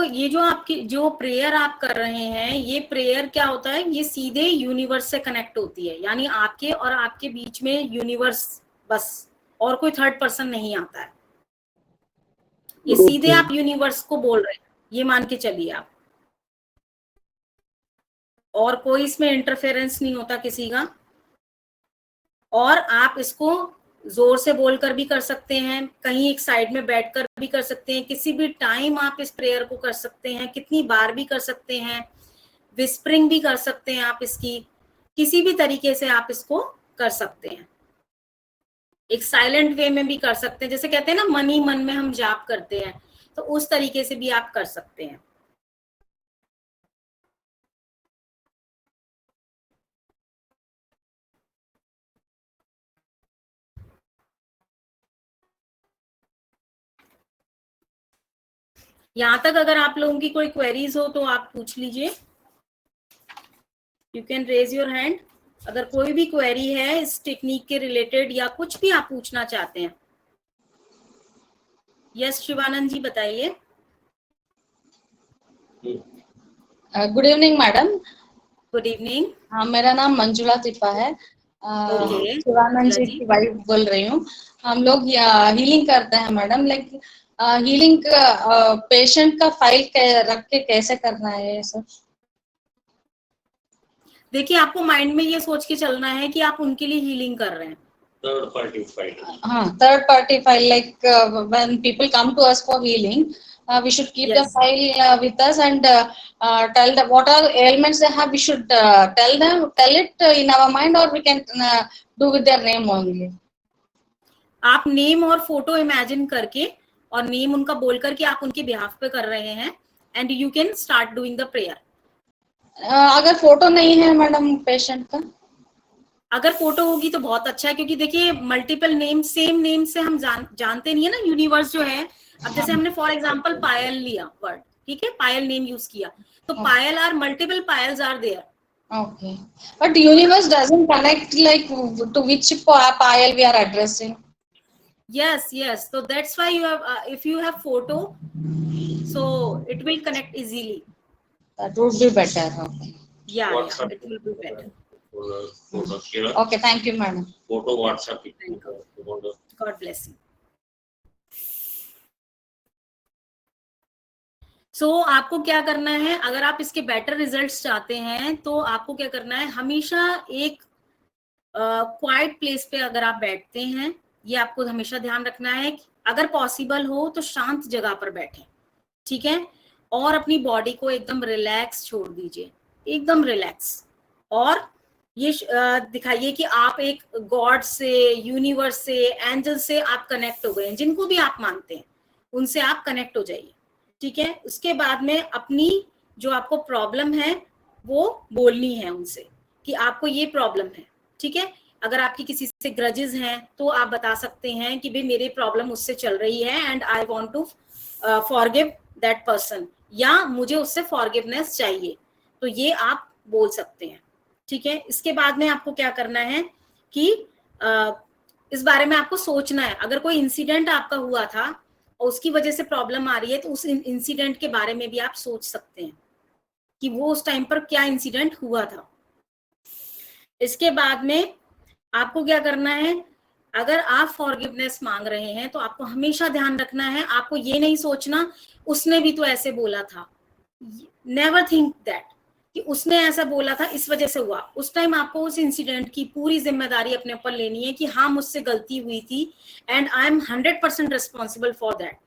Speaker 1: ये जो आपकी जो प्रेयर आप कर रहे हैं, ये प्रेयर क्या होता है, ये सीधे यूनिवर्स से कनेक्ट होती है, यानी आपके और आपके बीच में यूनिवर्स बस, और कोई थर्ड पर्सन नहीं आता है। ये सीधे आप यूनिवर्स को बोल रहे हैं, ये मान के चलिए आप, और कोई इसमें इंटरफेरेंस नहीं होता किसी का। और आप इसको जोर से बोलकर भी कर सकते हैं, कहीं एक साइड में बैठकर भी कर सकते हैं, किसी भी टाइम आप इस प्रेयर को कर सकते हैं, कितनी बार भी कर सकते हैं, विस्परिंग भी कर सकते हैं आप इसकी, किसी भी तरीके से आप इसको कर सकते हैं। एक साइलेंट वे में भी कर सकते हैं, जैसे कहते हैं ना मन ही मन में हम जाप करते हैं, तो उस तरीके से भी आप कर सकते हैं। यहां तक अगर आप लोगों की कोई क्वेरीज हो तो आप पूछ लीजिए, you can raise your hand. अगर कोई भी क्वेरी है इस टेक्निक के रिलेटेड या कुछ भी आप पूछना चाहते हैं। यस शिवानंद जी बताइए।
Speaker 3: Good evening madam.
Speaker 1: Good evening.
Speaker 3: हाँ, मेरा नाम मंजुला तिप्पा है। शिवानंद जी की वाइफ बोल रही हूँ। हम लोग हीलिंग करते हैं मैडम, लाइक हीलिंग पेशेंट का फाइल रख के कैसे करना है सर?
Speaker 1: देखिए आपको माइंड में ये सोच के चलना है कि आप उनके लिए हीलिंग कर रहे हैं। Third party file. हाँ,
Speaker 3: third party file, like when people come to us for healing, we should keep the file with us and tell them what all ailments they have. We should tell it in our mind, or we can do with their name only.
Speaker 1: आप name और photo imagine करके और name उनका बोल करके आप उनके behalf पे कर रहे हैं, and you can start doing the prayer.
Speaker 3: अगर फोटो नहीं है मैडम पेशेंट का?
Speaker 1: अगर फोटो होगी तो बहुत अच्छा है, क्योंकि देखिए मल्टीपल नेम, सेम नेम से हम जानते नहीं है ना यूनिवर्स जो है। अब जैसे हमने फॉर एग्जांपल पायल लिया वर्ड, ठीक है, पायल नेम यूज किया, तो pile are multiple piles are there.
Speaker 3: Okay, but universe doesn't connect like to which payal we are addressing.
Speaker 1: Yes, so that's why you have if you have photo, so it will connect easily.
Speaker 3: That would be better. Okay.
Speaker 1: Yeah, it will be better.
Speaker 3: Okay, thank you madam.
Speaker 4: Photo WhatsApp.
Speaker 1: God bless you. आपको क्या करना है, अगर आप इसके better results चाहते हैं तो आपको क्या करना है, हमेशा एक क्वाइट प्लेस पे अगर आप बैठते हैं, ये आपको हमेशा ध्यान रखना है कि अगर पॉसिबल हो तो शांत जगह पर बैठें, ठीक है, और अपनी बॉडी को एकदम रिलैक्स छोड़ दीजिए, एकदम रिलैक्स, और ये दिखाइए कि आप एक गॉड से, यूनिवर्स से, एंजल से आप कनेक्ट हो गए हैं, जिनको भी आप मानते हैं उनसे आप कनेक्ट हो जाइए, ठीक है। उसके बाद में अपनी जो आपको प्रॉब्लम है वो बोलनी है उनसे कि आपको ये प्रॉब्लम है, ठीक है। अगर आपकी किसी से ग्रजेस हैं तो आप बता सकते हैं कि भाई मेरी प्रॉब्लम उससे चल रही है and I want to forgive that person, या मुझे उससे फॉरगिवनेस चाहिए, तो ये आप बोल सकते हैं, ठीक है। इसके बाद में आपको क्या करना है कि इस बारे में आपको सोचना है, अगर कोई इंसिडेंट आपका हुआ था और उसकी वजह से प्रॉब्लम आ रही है तो उस इंसिडेंट के बारे में भी आप सोच सकते हैं कि वो उस टाइम पर क्या इंसिडेंट हुआ था। इसके बाद में आपको क्या करना है, अगर आप फॉरगिवनेस मांग रहे हैं तो आपको हमेशा ध्यान रखना है, आपको ये नहीं सोचना उसने भी तो ऐसे बोला था, नेवर थिंक दैट कि उसने ऐसा बोला था इस वजह से हुआ। उस टाइम आपको उस इंसिडेंट की पूरी जिम्मेदारी अपने ऊपर लेनी है कि हाँ मुझसे गलती हुई थी and I am 100% responsible for that,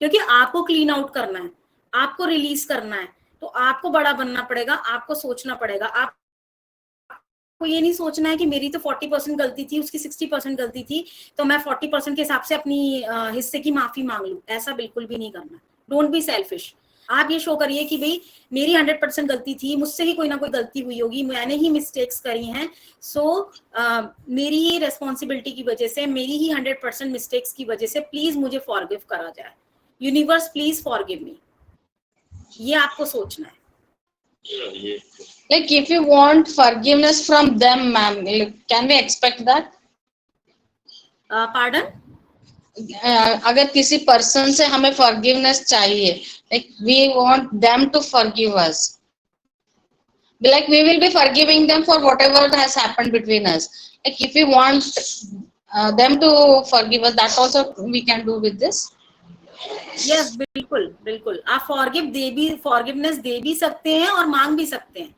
Speaker 1: क्योंकि आपको क्लीन आउट करना है, आपको रिलीज करना है, तो आपको बड़ा बनना पड़ेगा, आपको सोचना पड़ेगा। आपको ये नहीं सोचना है कि मेरी तो 40% गलती थी, उसकी 60% गलती थी, तो मैं 40% के हिसाब से अपनी हिस्से की माफी मांग लूं, ऐसा बिल्कुल भी नहीं करना। Don't be selfish. आप ये शो करिए कि भाई मेरी 100% गलती थी, मुझसे ही कोई ना कोई गलती हुई होगी, मैंने ही मिस्टेक्स करी हैं, सो मेरी ही रेस्पॉन्सिबिलिटी की वजह से, मेरी ही 100% मिस्टेक्स की वजह से प्लीज मुझे फॉरगिव करा जाए। यूनिवर्स प्लीज फॉरगिव मी, ये आपको सोचना है।
Speaker 3: Like if you want forgiveness from them, ma'am, can we expect that?
Speaker 1: Pardon?
Speaker 3: अगर किसी पर्सन से हमें forgiveness चाहिए, like we want them to forgive us, like we will be forgiving them for whatever has happened between us. Like if we want them to forgive us, that also we can do with this.
Speaker 1: Yes, बिल्कुल बिल्कुल, आप forgiveness दे भी सकते हैं और मांग भी सकते हैं।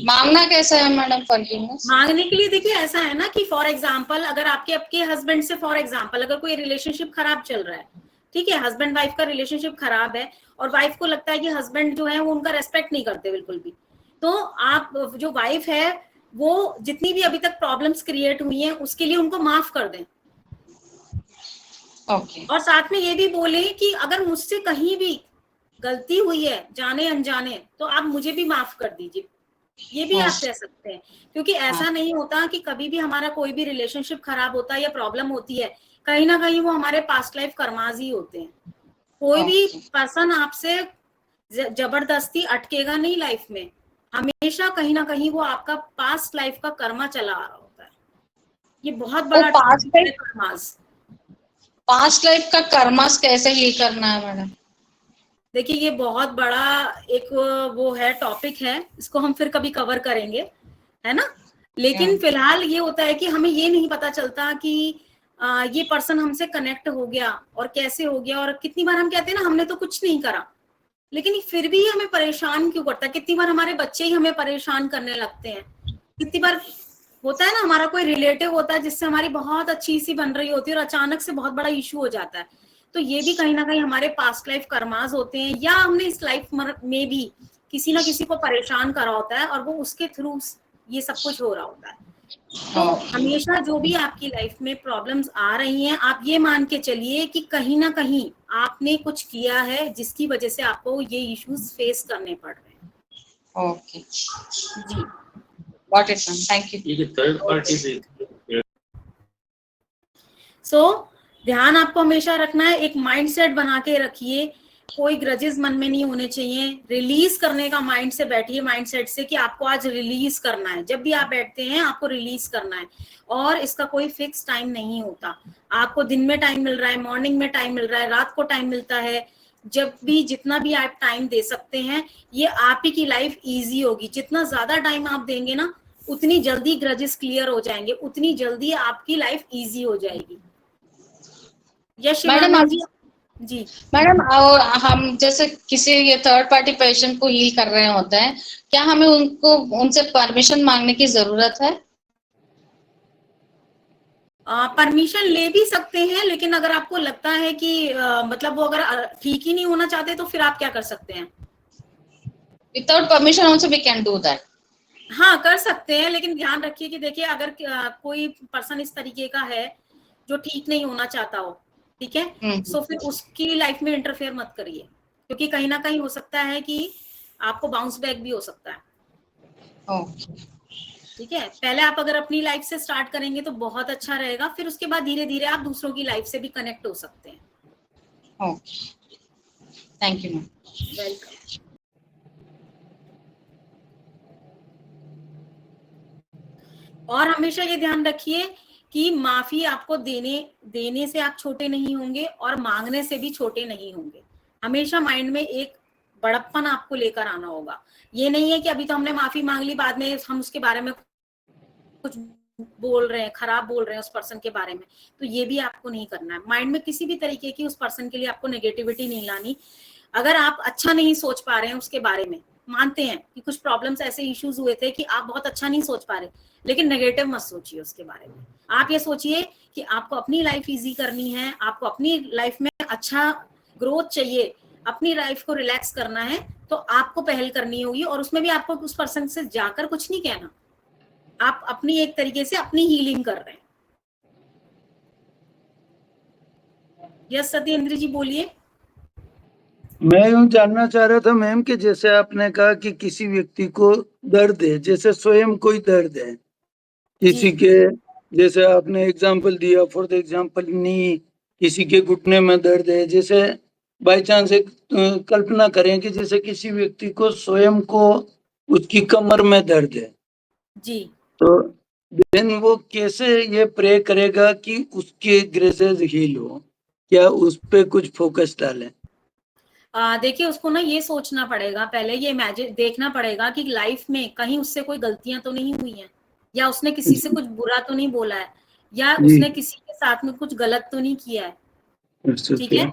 Speaker 3: मांगना कैसा है मैडम फॉरगिवनेस?
Speaker 1: मांगने के लिए देखिए ऐसा है ना कि फॉर एग्जांपल अगर आपके हस्बैंड से फॉर एग्जांपल अगर कोई रिलेशनशिप खराब चल रहा है, ठीक है, हस्बैंड वाइफ का रिलेशनशिप खराब है और वाइफ को लगता है कि हस्बैंड जो है वो उनका रेस्पेक्ट नहीं करते बिल्कुल भी, तो आप जो वाइफ है वो जितनी भी अभी तक प्रॉब्लम्स क्रिएट हुई हैं उसके लिए उनको माफ कर दें।
Speaker 3: Okay.
Speaker 1: और साथ में ये भी बोले कि अगर मुझसे कहीं भी गलती हुई है जाने अनजाने तो आप मुझे भी माफ कर दीजिए, ये भी आप कह सकते हैं। क्योंकि ऐसा नहीं होता कि कभी भी हमारा कोई भी रिलेशनशिप खराब होता है या प्रॉब्लम होती है, कहीं ना कहीं वो हमारे पास्ट लाइफ कर्माज ही होते हैं। कोई भी पर्सन आपसे जबरदस्ती अटकेगा नहीं लाइफ में, हमेशा कहीं ना कहीं वो आपका पास्ट लाइफ का कर्मा चला आ रहा होता है। ये बहुत बड़ा कर्माज।
Speaker 3: पास्ट लाइफ का कर्मास कैसे हील करना है मैडम?
Speaker 1: देखिए ये बहुत बड़ा एक वो है, टॉपिक है, इसको हम फिर कभी कवर करेंगे, है ना। लेकिन फिलहाल ये होता है कि हमें ये नहीं पता चलता कि ये पर्सन हमसे कनेक्ट हो गया और कैसे हो गया, और कितनी बार हम कहते हैं ना हमने तो कुछ नहीं करा, लेकिन फिर भी हमें परेशान क्यों करता है। कितनी बार हमारे बच्चे ही हमें परेशान करने लगते हैं। कितनी बार होता है ना हमारा कोई रिलेटिव होता है जिससे हमारी बहुत अच्छी सी बन रही होती है और अचानक से बहुत बड़ा इशू हो जाता है, तो ये भी कहीं ना कहीं हमारे पास्ट लाइफ कर्माज होते हैं, या हमने इस लाइफ में भी किसी ना किसी को परेशान करा होता है और वो उसके थ्रू ये सब कुछ हो रहा होता है। तो हमेशा जो भी आपकी लाइफ में प्रॉब्लम्स आ रही हैं, आप ये मान के चलिए कि कहीं ना कहीं आपने कुछ किया है जिसकी वजह से आपको ये इश्यूज फेस करने पड़ रहे हैं।
Speaker 3: ओके
Speaker 1: जी,
Speaker 3: got it ma'am, thank you.
Speaker 4: ये थर्ड पार्टी से
Speaker 1: सो ध्यान आपको हमेशा रखना है, एक माइंडसेट बना के रखिए, कोई ग्रजेस मन में नहीं होने चाहिए। रिलीज करने का माइंड से बैठिए, माइंडसेट से कि आपको आज रिलीज करना है। जब भी आप बैठते हैं आपको रिलीज करना है, और इसका कोई फिक्स टाइम नहीं होता। आपको दिन में टाइम मिल रहा है, मॉर्निंग में टाइम मिल रहा है, रात को टाइम मिलता है, जब भी जितना भी आप टाइम दे सकते हैं, ये आप ही की लाइफ इजी होगी। जितना ज्यादा टाइम आप देंगे ना, उतनी जल्दी ग्रजेस क्लियर हो जाएंगे, उतनी जल्दी आपकी लाइफ इजी हो जाएगी। यस
Speaker 3: मैडम
Speaker 1: जी
Speaker 3: मैडम, और हम जैसे किसी ये थर्ड पार्टी पेशेंट को हील कर रहे होते हैं, क्या हमें उनसे परमिशन मांगने की जरूरत है?
Speaker 1: परमिशन ले भी सकते हैं, लेकिन अगर आपको लगता है कि मतलब वो अगर ठीक ही नहीं होना चाहते तो फिर आप क्या कर सकते हैं?
Speaker 3: Without permission also we can do that.
Speaker 1: हाँ, कर सकते हैं, लेकिन ध्यान रखिए कि देखिए अगर कोई पर्सन इस तरीके का है जो ठीक नहीं होना चाहता हो, ठीक है, सो फिर उसकी लाइफ में इंटरफेयर मत करिए, क्योंकि कहीं ना कहीं हो सकता है कि आपको बाउंस बैक भी हो सकता है। ठीक है, पहले आप अगर अपनी लाइफ से स्टार्ट करेंगे तो बहुत अच्छा रहेगा, फिर उसके बाद धीरे धीरे आप दूसरों की लाइफ से भी कनेक्ट हो सकते हैं।
Speaker 3: Okay, thank you ma'am.
Speaker 1: Welcome. और हमेशा ये ध्यान रखिए कि माफी आपको देने से आप छोटे नहीं होंगे और मांगने से भी छोटे नहीं होंगे। हमेशा माइंड में एक बड़प्पन आपको लेकर आना होगा। ये नहीं है कि अभी तो हमने माफी मांग ली, बाद में हम उसके बारे में कुछ बोल रहे हैं, खराब बोल रहे हैं उस पर्सन के बारे में, तो ये भी आपको नहीं करना है। माइंड में किसी भी तरीके की उस पर्सन के लिए आपको नेगेटिविटी नहीं लानी। अगर आप अच्छा नहीं सोच पा रहे हैं उसके बारे में, मानते हैं कि कुछ प्रॉब्लम्स ऐसे इश्यूज हुए थे कि आप बहुत अच्छा नहीं सोच पा रहे, लेकिन नेगेटिव मत सोचिए उसके बारे में। आप ये सोचिए कि आपको अपनी लाइफ इजी करनी है, आपको अपनी लाइफ में अच्छा ग्रोथ चाहिए, अपनी लाइफ को रिलैक्स करना है, तो आपको पहल करनी होगी। और उसमें भी आपको उस पर्सन से जाकर कुछ नहीं कहना, आप अपनी एक तरीके से अपनी हीलिंग कर रहे हैं। यस सत्येंद्र जी बोलिए।
Speaker 2: मैं यूं जानना चाह रहा था मैम कि जैसे आपने कहा कि किसी व्यक्ति को दर्द है, जैसे स्वयं कोई दर्द है किसी के, जैसे आपने एग्जांपल दिया फॉर द एग्जांपल नी, किसी के घुटने में दर्द है, जैसे बाय चांस एक कल्पना करें कि जैसे किसी व्यक्ति को स्वयं को उसकी कमर में दर्द है,
Speaker 1: जी
Speaker 2: तो देन वो कैसे ये प्रे करेगा कि उसके ग्रेसेस हील हो? क्या उस पे कुछ फोकस डालें?
Speaker 1: देखिए उसको ना ये सोचना पड़ेगा, पहले ये इमेजिन देखना पड़ेगा कि लाइफ में कहीं उससे कोई गलतियां तो नहीं हुई हैं, या उसने किसी से कुछ बुरा तो नहीं बोला है, या
Speaker 2: जी।
Speaker 1: उसने किसी के साथ में कुछ गलत तो नहीं किया है।
Speaker 2: अच्छा,
Speaker 1: ठीक है,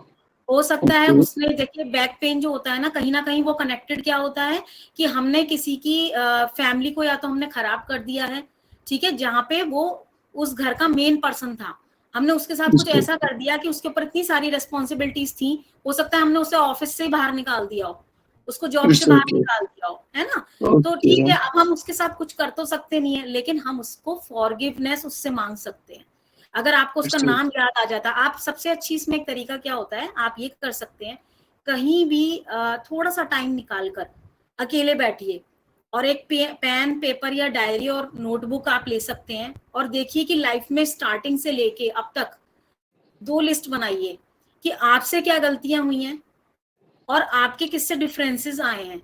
Speaker 1: हो सकता है
Speaker 2: ओके।
Speaker 1: उसने, देखिए बैक पेन जो होता है ना कहीं वो कनेक्टेड क्या होता है कि हमने किसी की फैमिली को या तो हमने खराब कर दिया है, ठीक है, जहाँ पे वो उस घर का मेन पर्सन था, हमने उसके साथ कुछ ऐसा कर दिया कि उसके ऊपर इतनी सारी रेस्पॉन्सिबिलिटीज थी, हो सकता है हमने उसे ऑफिस से बाहर निकाल दिया हो, उसको जॉब से बाहर निकाल दिया हो, है ना। तो ठीक है, अब हम उसके साथ कुछ कर तो सकते नहीं है, लेकिन हम उसको फॉरगिवनेस उससे मांग सकते हैं। अगर आपको उसका नाम याद आ जाता, आप सबसे अच्छी इसमें एक तरीका क्या होता है, आप ये कर सकते हैं, कहीं भी थोड़ा सा टाइम निकाल कर अकेले बैठिए और एक पेन पेपर या डायरी और नोटबुक आप ले सकते हैं, और देखिए कि लाइफ में स्टार्टिंग से लेके अब तक 2 लिस्ट बनाइए कि आपसे क्या गलतियां हुई हैं और आपके किससे डिफरेंसेस आए हैं।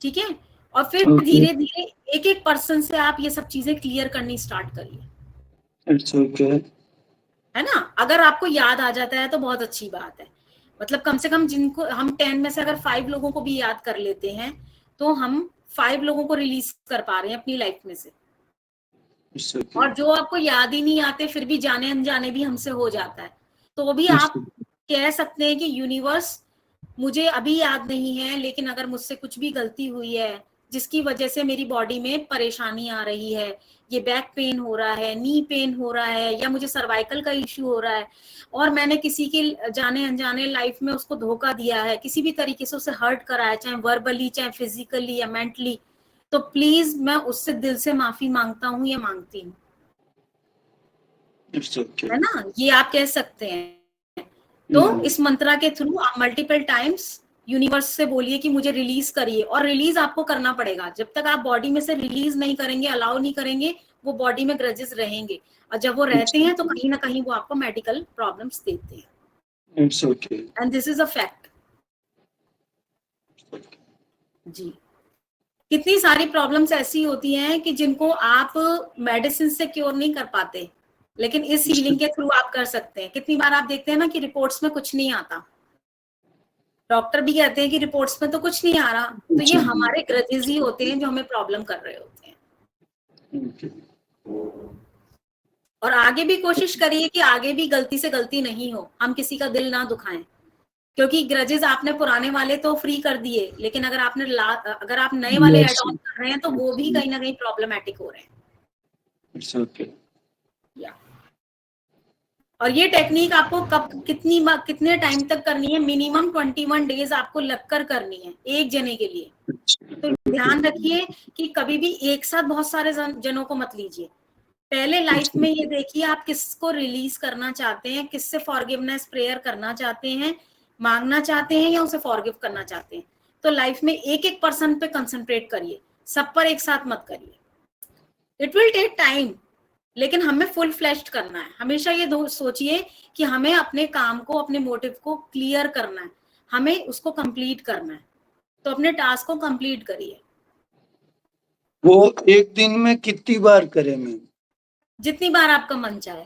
Speaker 1: ठीक है, और फिर धीरे धीरे एक एक पर्सन से आप ये सब चीजें क्लियर करनी स्टार्ट करिए। है ना, अगर आपको याद आ जाता है तो बहुत अच्छी बात है, मतलब कम से कम जिनको हम 10 में से अगर 5 लोगों को भी याद कर लेते हैं तो हम 5 लोगों को रिलीज कर पा रहे हैं अपनी लाइफ में से। और जो आपको याद ही नहीं आते फिर भी जाने अनजाने भी हमसे हो जाता है, तो वो भी आप कह सकते हैं कि यूनिवर्स मुझे अभी याद नहीं है, लेकिन अगर मुझसे कुछ भी गलती हुई है जिसकी वजह से मेरी बॉडी में परेशानी आ रही है, ये बैक पेन हो रहा है, नी पेन हो रहा है, या मुझे सर्वाइकल का इश्यू हो रहा है, और मैंने किसी के जाने अनजाने लाइफ में उसको धोखा दिया है, किसी भी तरीके से उसे हर्ट करा है, चाहे वर्बली चाहे फिजिकली या मेंटली, तो प्लीज मैं उससे दिल से माफी मांगता हूँ या मांगती हूँ। है ना, ये आप कह सकते हैं। तो इस मंत्रा के थ्रू आप मल्टीपल टाइम्स यूनिवर्स से बोलिए कि मुझे रिलीज करिए, और रिलीज आपको करना पड़ेगा, जब तक आप बॉडी में से रिलीज नहीं करेंगे, अलाउ नहीं करेंगे, वो बॉडी में ग्रजेस रहेंगे, और जब वो रहते हैं तो कहीं ना कहीं वो आपको मेडिकल प्रॉब्लम्स देते हैं। And this is a fact. जी, कितनी सारी प्रॉब्लम्स ऐसी होती हैं कि जिनको आप मेडिसिन से क्योर नहीं कर पाते, लेकिन इस हीलिंग के थ्रू आप कर सकते हैं। कितनी बार आप देखते हैं ना कि रिपोर्ट्स में कुछ नहीं आता, डॉक्टर भी कहते हैं कि रिपोर्ट्स में तो कुछ नहीं आ रहा, तो ये हमारे ग्रजेस ही होते हैं जो हमें प्रॉब्लम कर रहे होते हैं। और आगे भी कोशिश करिए कि आगे भी गलती से गलती नहीं हो, हम किसी का दिल ना दुखाएं, क्योंकि ग्रजेस आपने पुराने वाले तो फ्री कर दिए, लेकिन अगर अगर आप नए वाले ऐड ऑन कर रहे हैं तो वो भी कहीं ना कहीं प्रॉब्लमैटिक हो रहे हैं। और ये टेक्निक आपको कब कितने टाइम तक करनी है, मिनिमम 21 डेज आपको लगकर करनी है एक जने के लिए। तो ध्यान रखिए कि कभी भी एक साथ बहुत सारे जनों को मत लीजिए। पहले लाइफ में ये देखिए आप किसको रिलीज करना चाहते हैं, किससे फॉरगिवनेस प्रेयर करना चाहते हैं, मांगना चाहते हैं, या उसे फॉरगिव करना चाहते हैं। तो लाइफ में एक एक पर्सन पे कंसंट्रेट करिए, सब पर एक साथ मत करिए। इट विल टेक टाइम, लेकिन हमें फुल फ्लैश्ड करना है। हमेशा ये सोचिए कि हमें अपने काम को, अपने मोटिव को क्लियर करना है, हमें उसको कंप्लीट करना है, तो अपने टास्क को कंप्लीट करिए।
Speaker 2: वो एक दिन में कितनी बार करें मैम?
Speaker 1: जितनी बार आपका मन चाहे।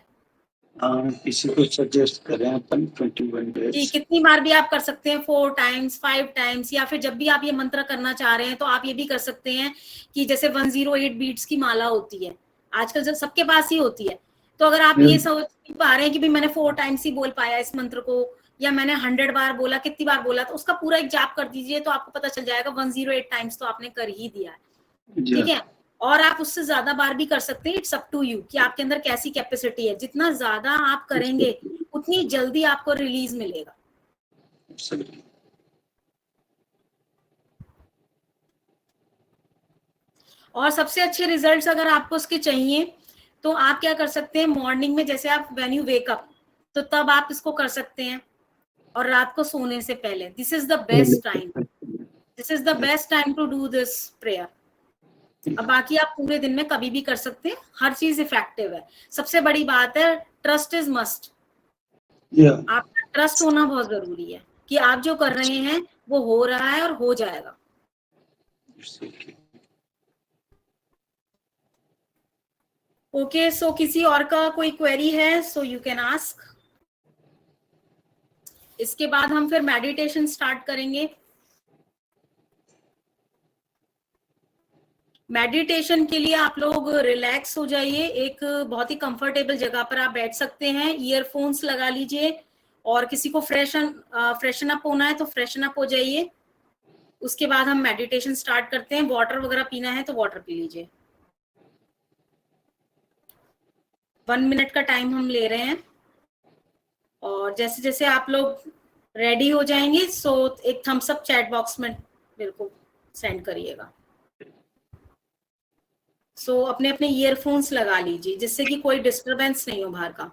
Speaker 2: किसी को सजेस्ट करें अपन 21 डेज।
Speaker 1: जी, कितनी बार भी आप कर सकते हैं, 4 टाइम्स 5 टाइम्स, या फिर जब भी आप ये मंत्र करना चाह रहे हैं तो आप ये भी कर सकते हैं कि जैसे 108 बीट्स की माला होती है, आजकल जब सबके पास ही होती है, तो अगर आप ये सोच पा रहे हैं कि भी मैंने 4 टाइम्स ही बोल पाया इस मंत्र को, या मैंने 100 बार बोला, कितनी बार बोला, तो उसका पूरा एक जाप कर दीजिए, तो आपको पता चल जाएगा 108 टाइम्स तो आपने कर ही दिया है। ठीक है, और आप उससे ज्यादा बार भी कर सकते हैं, इट्स अप टू यू कि आपके अंदर कैसी कैपेसिटी है। जितना ज्यादा आप करेंगे उतनी जल्दी आपको रिलीज मिलेगा। और सबसे अच्छे रिजल्ट्स अगर आपको उसके चाहिए तो आप क्या कर सकते हैं, मॉर्निंग में जैसे आप व्हेन यू वेक अप, तो तब आप इसको कर सकते हैं, और रात को सोने से पहले। This is the best time, this is the best time to do this prayer. अब बाकी आप पूरे दिन में कभी भी कर सकते हैं, हर चीज इफेक्टिव है। सबसे बड़ी बात है, ट्रस्ट इज मस्ट।
Speaker 2: Yeah.
Speaker 1: आपका ट्रस्ट होना बहुत जरूरी है कि आप जो कर रहे हैं वो हो रहा है और हो जाएगा। ओके, सो किसी और का कोई क्वेरी है, सो यू कैन आस्क। इसके बाद हम फिर मेडिटेशन स्टार्ट करेंगे। मेडिटेशन के लिए आप लोग रिलैक्स हो जाइए, एक बहुत ही कंफर्टेबल जगह पर आप बैठ सकते हैं, ईयरफोन्स लगा लीजिए, और किसी को फ्रेशन अप होना है तो फ्रेशन अप हो जाइए। उसके बाद हम मेडिटेशन स्टार्ट करते हैं। वाटर वगैरह पीना है तो वाटर पी लीजिए। 1 मिनट का टाइम हम ले रहे हैं, और जैसे जैसे आप लोग रेडी हो जाएंगे सो एक थम्स अप चैट बॉक्स में मेरे को सेंड करिएगा। सो अपने अपने ईयरफोन्स लगा लीजिए जिससे कि कोई डिस्टरबेंस नहीं हो बाहर का।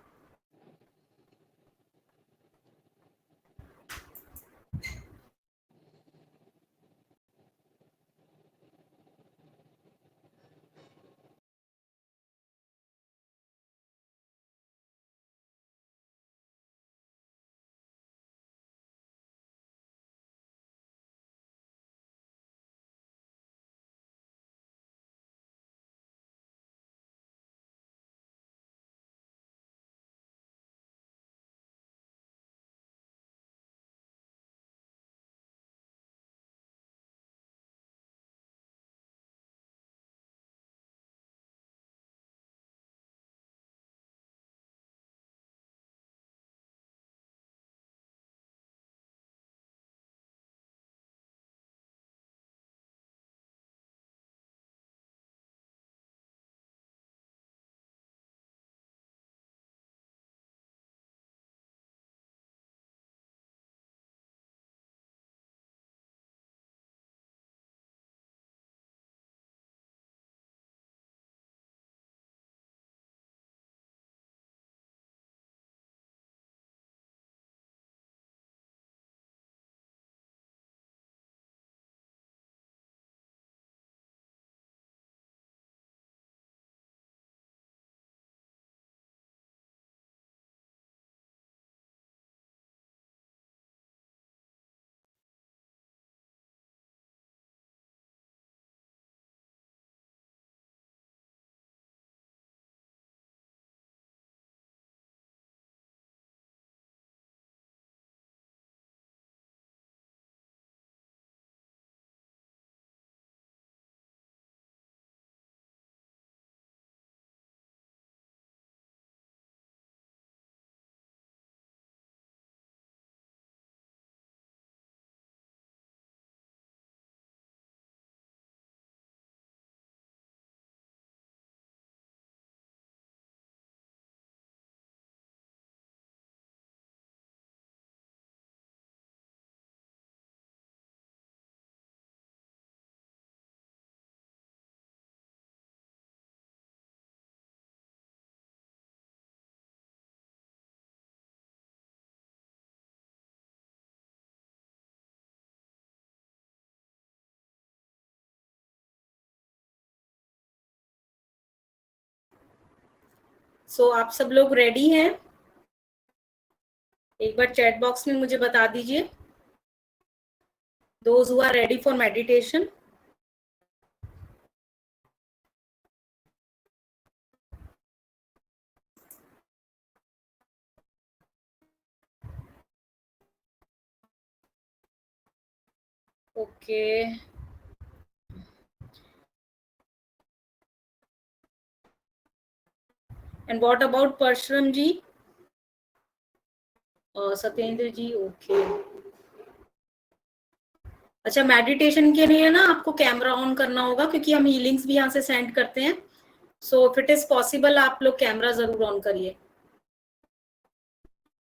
Speaker 1: सो आप सब लोग रेडी हैं? एक बार चैट बॉक्स में मुझे बता दीजिए, those who are ready for meditation. Okay, and what about Parshuram ji, Satyendra ji? Okay, अच्छा, मेडिटेशन के लिए ना आपको कैमरा ऑन करना होगा क्योंकि हम हीलिंग्स भी यहाँ से सेंड करते हैं। So if it is possible आप लोग कैमरा जरूर ऑन करिए,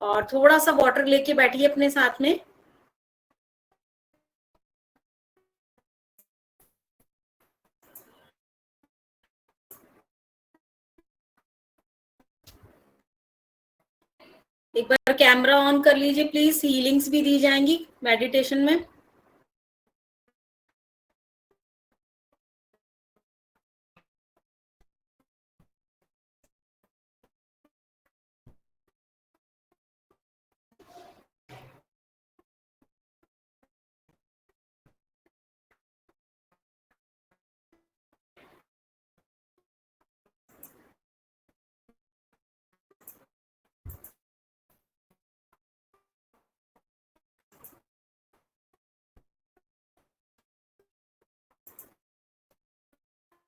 Speaker 1: और थोड़ा सा वाटर लेके बैठिए अपने साथ में। एक बार कैमरा ऑन कर लीजिए प्लीज, हीलिंग्स भी दी जाएंगी मेडिटेशन में।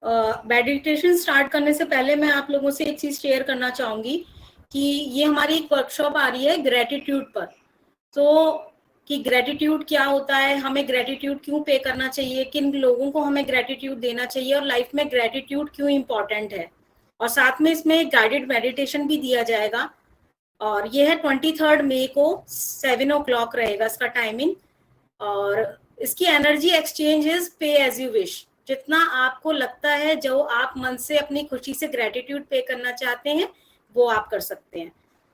Speaker 1: मेडिटेशन स्टार्ट करने से पहले मैं आप लोगों से एक चीज शेयर करना चाहूंगी कि ये हमारी एक वर्कशॉप आ रही है ग्रेटिट्यूड पर। तो कि ग्रेटिट्यूड क्या होता है, हमें ग्रेटिट्यूड क्यों पे करना चाहिए, किन लोगों को हमें ग्रेटिट्यूड देना चाहिए और लाइफ में ग्रेटिट्यूड क्यों इम्पोर्टेंट है, और साथ में इसमें गाइडेड मेडिटेशन भी दिया जाएगा। और ये है 23 मई को 7 o'clock रहेगा इसका टाइमिंग। और इसकी energy exchange is pay as you wish. जितना आपको लगता है, जो आप मन से अपनी खुशी से ग्रेटिट्यूड पे करना चाहते हैं, वो आप कर सकते हैं।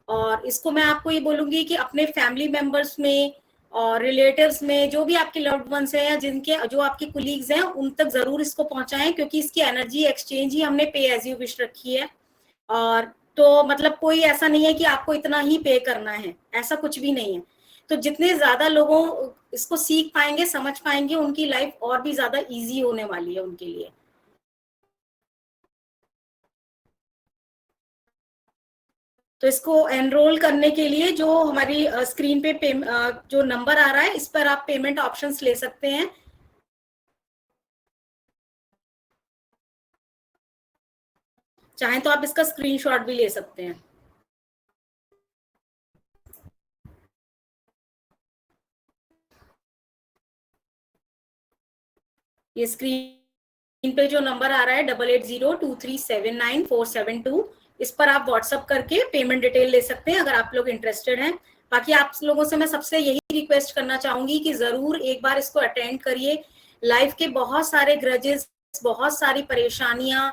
Speaker 1: और इसको मैं आपको ये बोलूंगी कि अपने फैमिली मेंबर्स में और रिलेटिव्स में, जो भी आपके लव्ड वंस हैं या जिनके जो आपके कुलीग्स हैं, उन तक जरूर इसको पहुंचाएं, क्योंकि इसकी एनर्जी एक्सचेंज ही हमने पे एज यू विश रखी है। और तो मतलब कोई ऐसा नहीं है कि आपको इतना ही पे करना है, ऐसा कुछ भी नहीं है। तो जितने ज्यादा लोगों इसको सीख पाएंगे, समझ पाएंगे, उनकी लाइफ और भी ज्यादा इजी होने वाली है उनके लिए। तो इसको एनरोल करने के लिए जो हमारी स्क्रीन पे जो नंबर आ रहा है, इस पर आप पेमेंट ऑप्शंस ले सकते हैं। चाहें तो आप इसका स्क्रीनशॉट भी ले सकते हैं। ये स्क्रीन पे जो नंबर आ रहा है 8802379472, इस पर आप व्हाट्सअप करके पेमेंट डिटेल ले सकते हैं अगर आप लोग इंटरेस्टेड हैं। बाकी आप लोगों से मैं सबसे यही रिक्वेस्ट करना चाहूंगी कि जरूर एक बार इसको अटेंड करिए। लाइफ के बहुत सारे ग्रजेस, बहुत सारी परेशानियां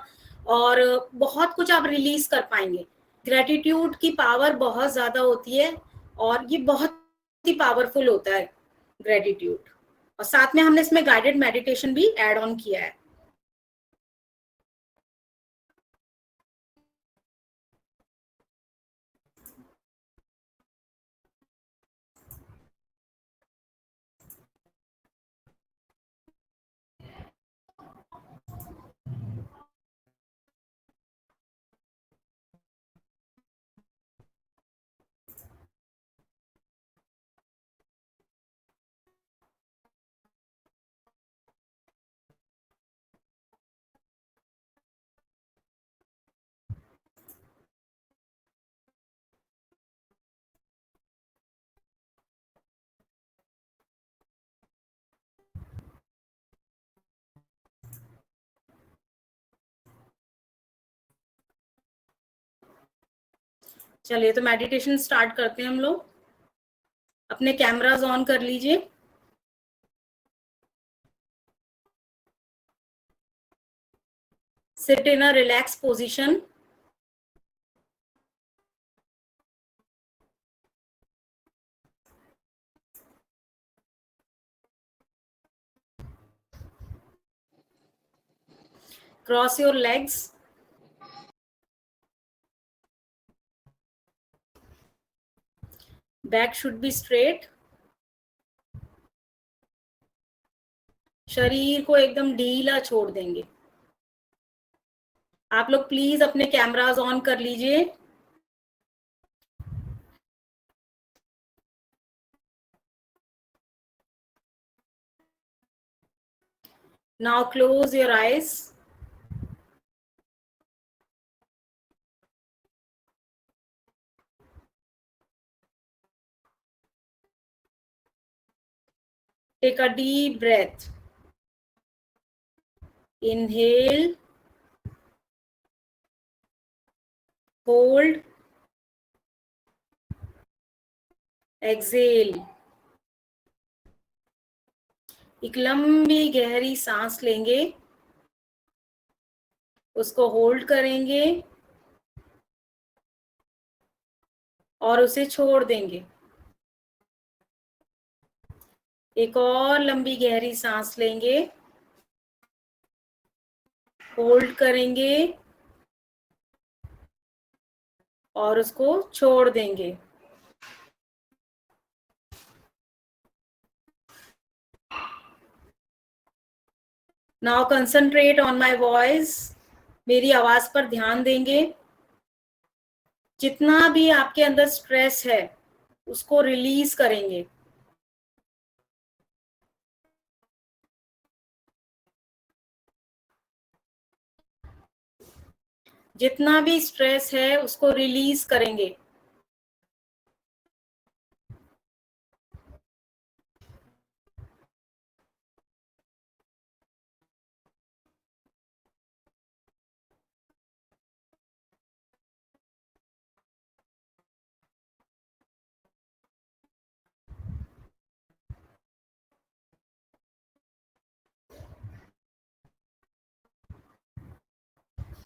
Speaker 1: और बहुत कुछ आप रिलीज कर पाएंगे। ग्रेटिट्यूड की पावर बहुत ज्यादा होती है और ये बहुत ही पावरफुल होता है ग्रेटिट्यूड। और साथ में हमने इसमें गाइडेड मेडिटेशन भी ऐड ऑन किया है। चलिए तो मेडिटेशन स्टार्ट करते हैं हम लोग। अपने कैमरास ऑन कर लीजिए। Sit in a relax position. Cross your legs. Back should be straight. शरीर को एकदम ढीला छोड़ देंगे। आप लोग प्लीज अपने कैमरास ऑन कर लीजिए। Now close your eyes. Take a deep breath. Inhale. Hold. Exhale. एक लंबी गहरी सांस लेंगे, उसको होल्ड करेंगे और उसे छोड़ देंगे। एक और लंबी गहरी सांस लेंगे, होल्ड करेंगे और उसको छोड़ देंगे। Now concentrate on my voice. मेरी आवाज पर ध्यान देंगे। जितना भी आपके अंदर स्ट्रेस है उसको रिलीज करेंगे। जितना भी स्ट्रेस है उसको रिलीज करेंगे।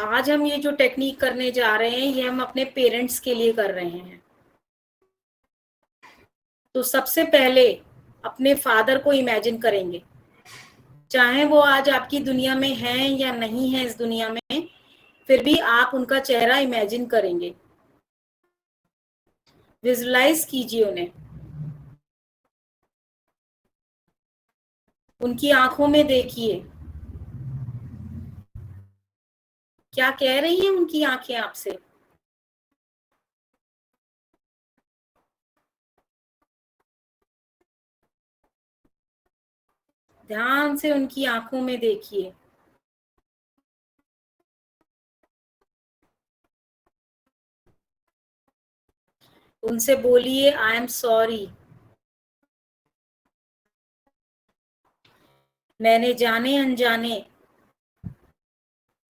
Speaker 1: आज हम ये जो टेक्निक करने जा रहे हैं ये हम अपने पेरेंट्स के लिए कर रहे हैं। तो सबसे पहले अपने फादर को इमेजिन करेंगे, चाहे वो आज आपकी दुनिया में हैं या नहीं है इस दुनिया में, फिर भी आप उनका चेहरा इमेजिन करेंगे, विजुलाइज कीजिए उन्हें। उनकी आंखों में देखिए, क्या कह रही हैं उनकी आंखें आपसे। ध्यान से उनकी आंखों में देखिए। उनसे बोलिए आई एम सॉरी, मैंने जाने अनजाने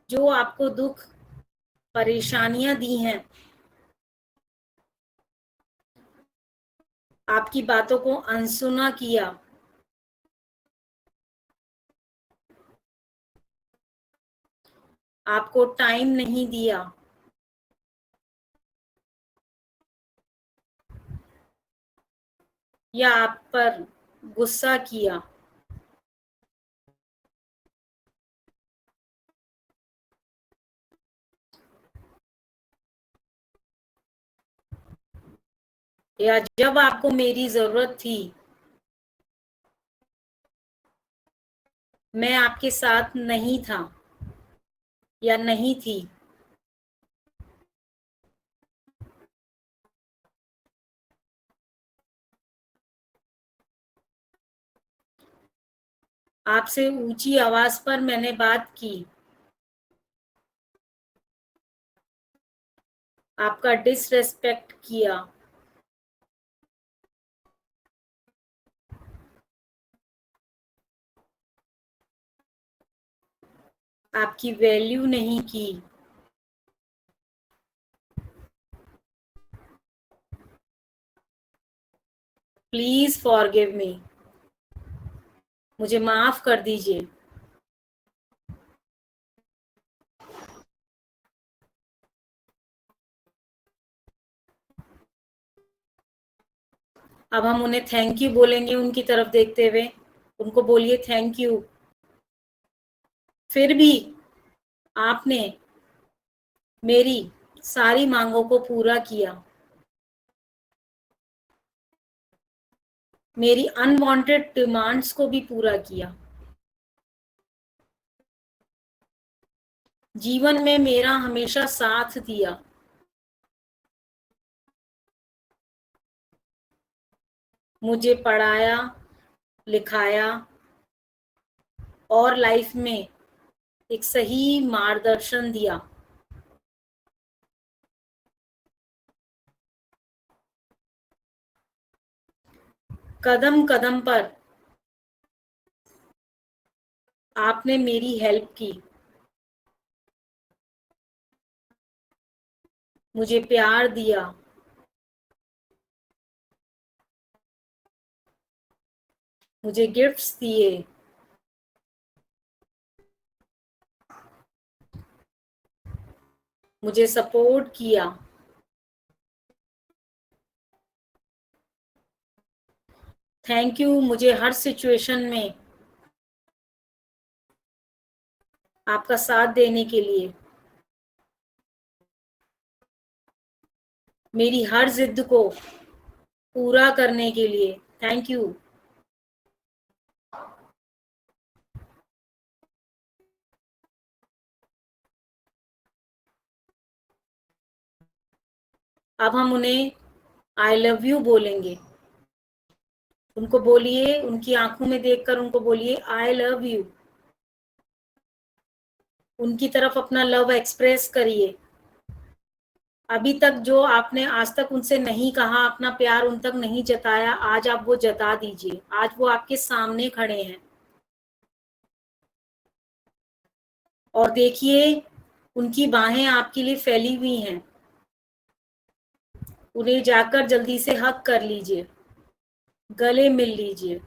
Speaker 1: जो आपको दुख परेशानियां दी हैं, आपकी बातों को अनसुना किया, आपको टाइम नहीं दिया, या आप पर गुस्सा किया। या जब आपको मेरी जरूरत थी मैं आपके साथ नहीं था या नहीं थी। आपसे ऊंची आवाज पर मैंने बात की, आपका डिसरेस्पेक्ट किया, आपकी वैल्यू नहीं की। प्लीज फॉरगिव मी, मुझे माफ कर दीजिए। अब हम उन्हें थैंक यू बोलेंगे उनकी तरफ देखते हुए। उनको बोलिए थैंक यू, फिर भी आपने मेरी सारी मांगों को पूरा किया, मेरी अनवांटेड डिमांड्स को भी पूरा किया। जीवन में मेरा हमेशा साथ दिया। मुझे पढ़ाया लिखाया और लाइफ में एक सही मार्गदर्शन दिया। कदम कदम पर आपने मेरी हेल्प की, मुझे प्यार दिया, मुझे गिफ्ट्स दिए, मुझे सपोर्ट किया। थैंक यू, मुझे हर सिचुएशन में आपका साथ देने के लिए, मेरी हर जिद को पूरा करने के लिए थैंक यू। अब हम उन्हें आई लव यू बोलेंगे। उनको बोलिए, उनकी आंखों में देखकर उनको बोलिए आई लव यू। उनकी तरफ अपना लव एक्सप्रेस करिए। अभी तक जो आपने आज तक उनसे नहीं कहा, अपना प्यार उन तक नहीं जताया, आज आप वो जता दीजिए। आज वो आपके सामने खड़े हैं और देखिए उनकी बाहें आपके लिए फैली हुई हैं। उन्हें जाकर जल्दी से हग कर लीजिए, गले मिल लीजिए।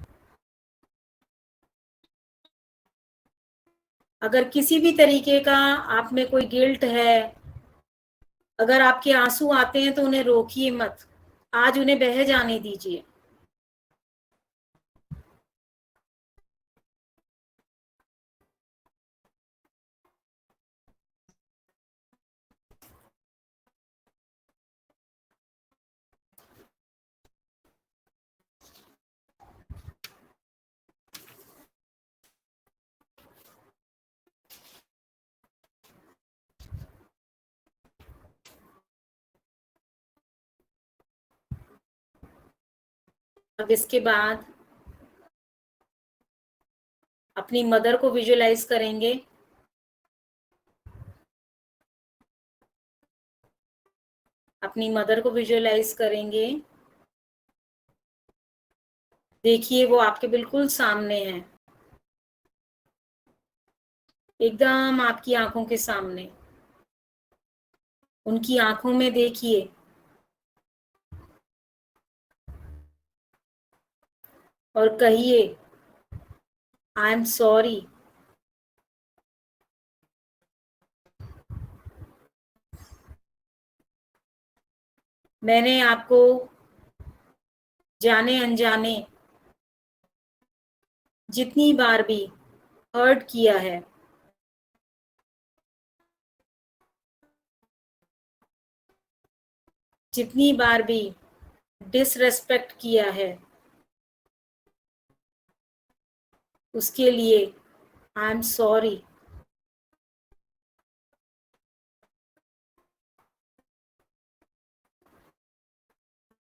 Speaker 1: अगर किसी भी तरीके का आप में कोई गिल्ट है, अगर आपके आंसू आते हैं तो उन्हें रोकिए मत, आज उन्हें बह जाने दीजिए। अब इसके बाद अपनी मदर को विजुअलाइज करेंगे। अपनी मदर को विजुअलाइज करेंगे। देखिए वो आपके बिल्कुल सामने है, एकदम आपकी आंखों के सामने। उनकी आंखों में देखिए और कहिए आई एम सॉरी। मैंने आपको जाने अनजाने जितनी बार भी हर्ट किया है, जितनी बार भी डिसरेस्पेक्ट किया है, उसके लिए आई एम सॉरी।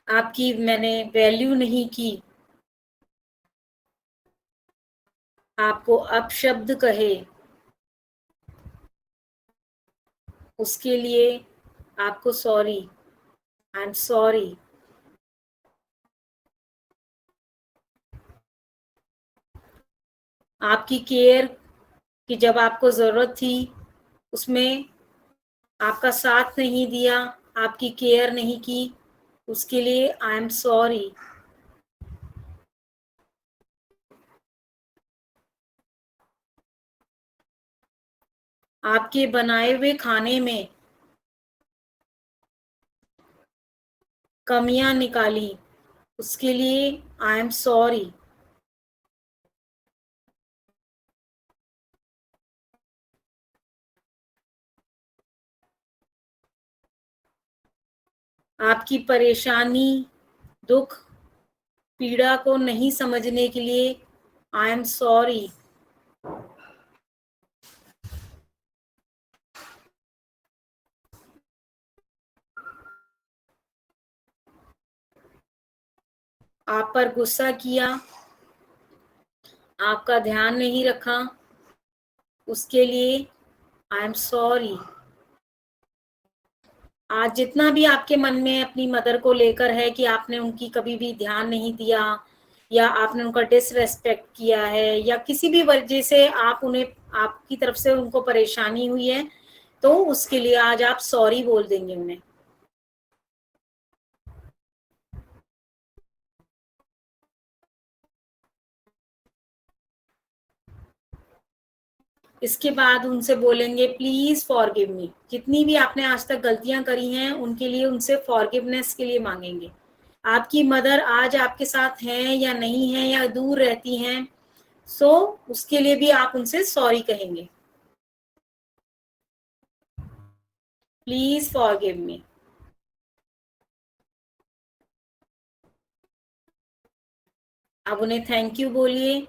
Speaker 1: आपकी मैंने वैल्यू नहीं की, आपको अपशब्द कहे, उसके लिए आपको सॉरी, आई एम सॉरी। आपकी केयर की जब आपको जरूरत थी उसमें आपका साथ नहीं दिया, आपकी केयर नहीं की, उसके लिए आई एम सॉरी। आपके बनाए हुए खाने में कमियां निकाली, उसके लिए आई एम सॉरी। आपकी परेशानी, दुख, पीड़ा को नहीं समझने के लिए आई एम सॉरी। आप पर गुस्सा किया, आपका ध्यान नहीं रखा, उसके लिए आई एम सॉरी। आज जितना भी आपके मन में अपनी मदर को लेकर है कि आपने उनकी कभी भी ध्यान नहीं दिया या आपने उनका डिसरेस्पेक्ट किया है या किसी भी वजह से आप उन्हें, आपकी तरफ से उनको परेशानी हुई है, तो उसके लिए आज आप सॉरी बोल देंगे उन्हें। इसके बाद उनसे बोलेंगे प्लीज फॉरगिव मी। जितनी भी आपने आज तक गलतियां करी हैं उनके लिए उनसे फॉरगिवनेस के लिए मांगेंगे। आपकी मदर आज आपके साथ हैं या नहीं है या दूर रहती हैं, सो उसके लिए भी आप उनसे सॉरी कहेंगे, प्लीज फॉरगिव मी। अब उन्हें थैंक यू बोलिए।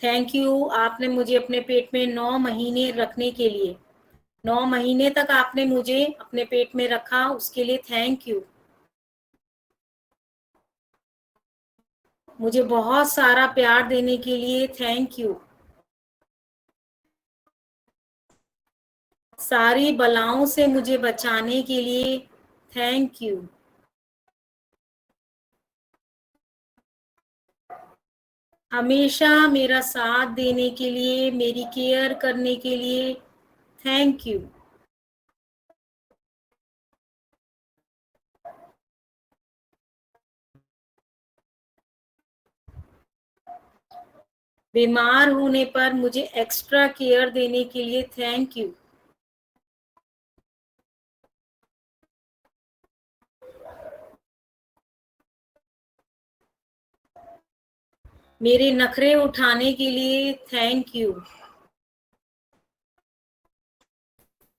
Speaker 1: थैंक यू, आपने मुझे अपने पेट में 9 महीने रखने के लिए, 9 महीने तक आपने मुझे अपने पेट में रखा, उसके लिए थैंक यू। मुझे बहुत सारा प्यार देने के लिए थैंक यू। सारी बलाओं से मुझे बचाने के लिए थैंक यू। हमेशा मेरा साथ देने के लिए, मेरी केयर करने के लिए थैंक यू। बीमार होने पर मुझे एक्स्ट्रा केयर देने के लिए थैंक यू। मेरे नखरे उठाने के लिए थैंक यू।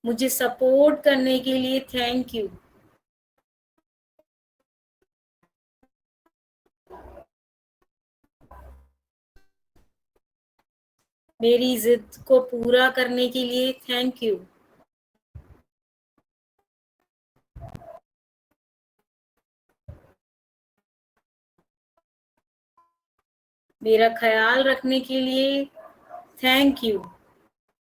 Speaker 1: मुझे सपोर्ट करने के लिए थैंक यू। मेरी जिद को पूरा करने के लिए थैंक यू। मेरा ख्याल रखने के लिए थैंक यू।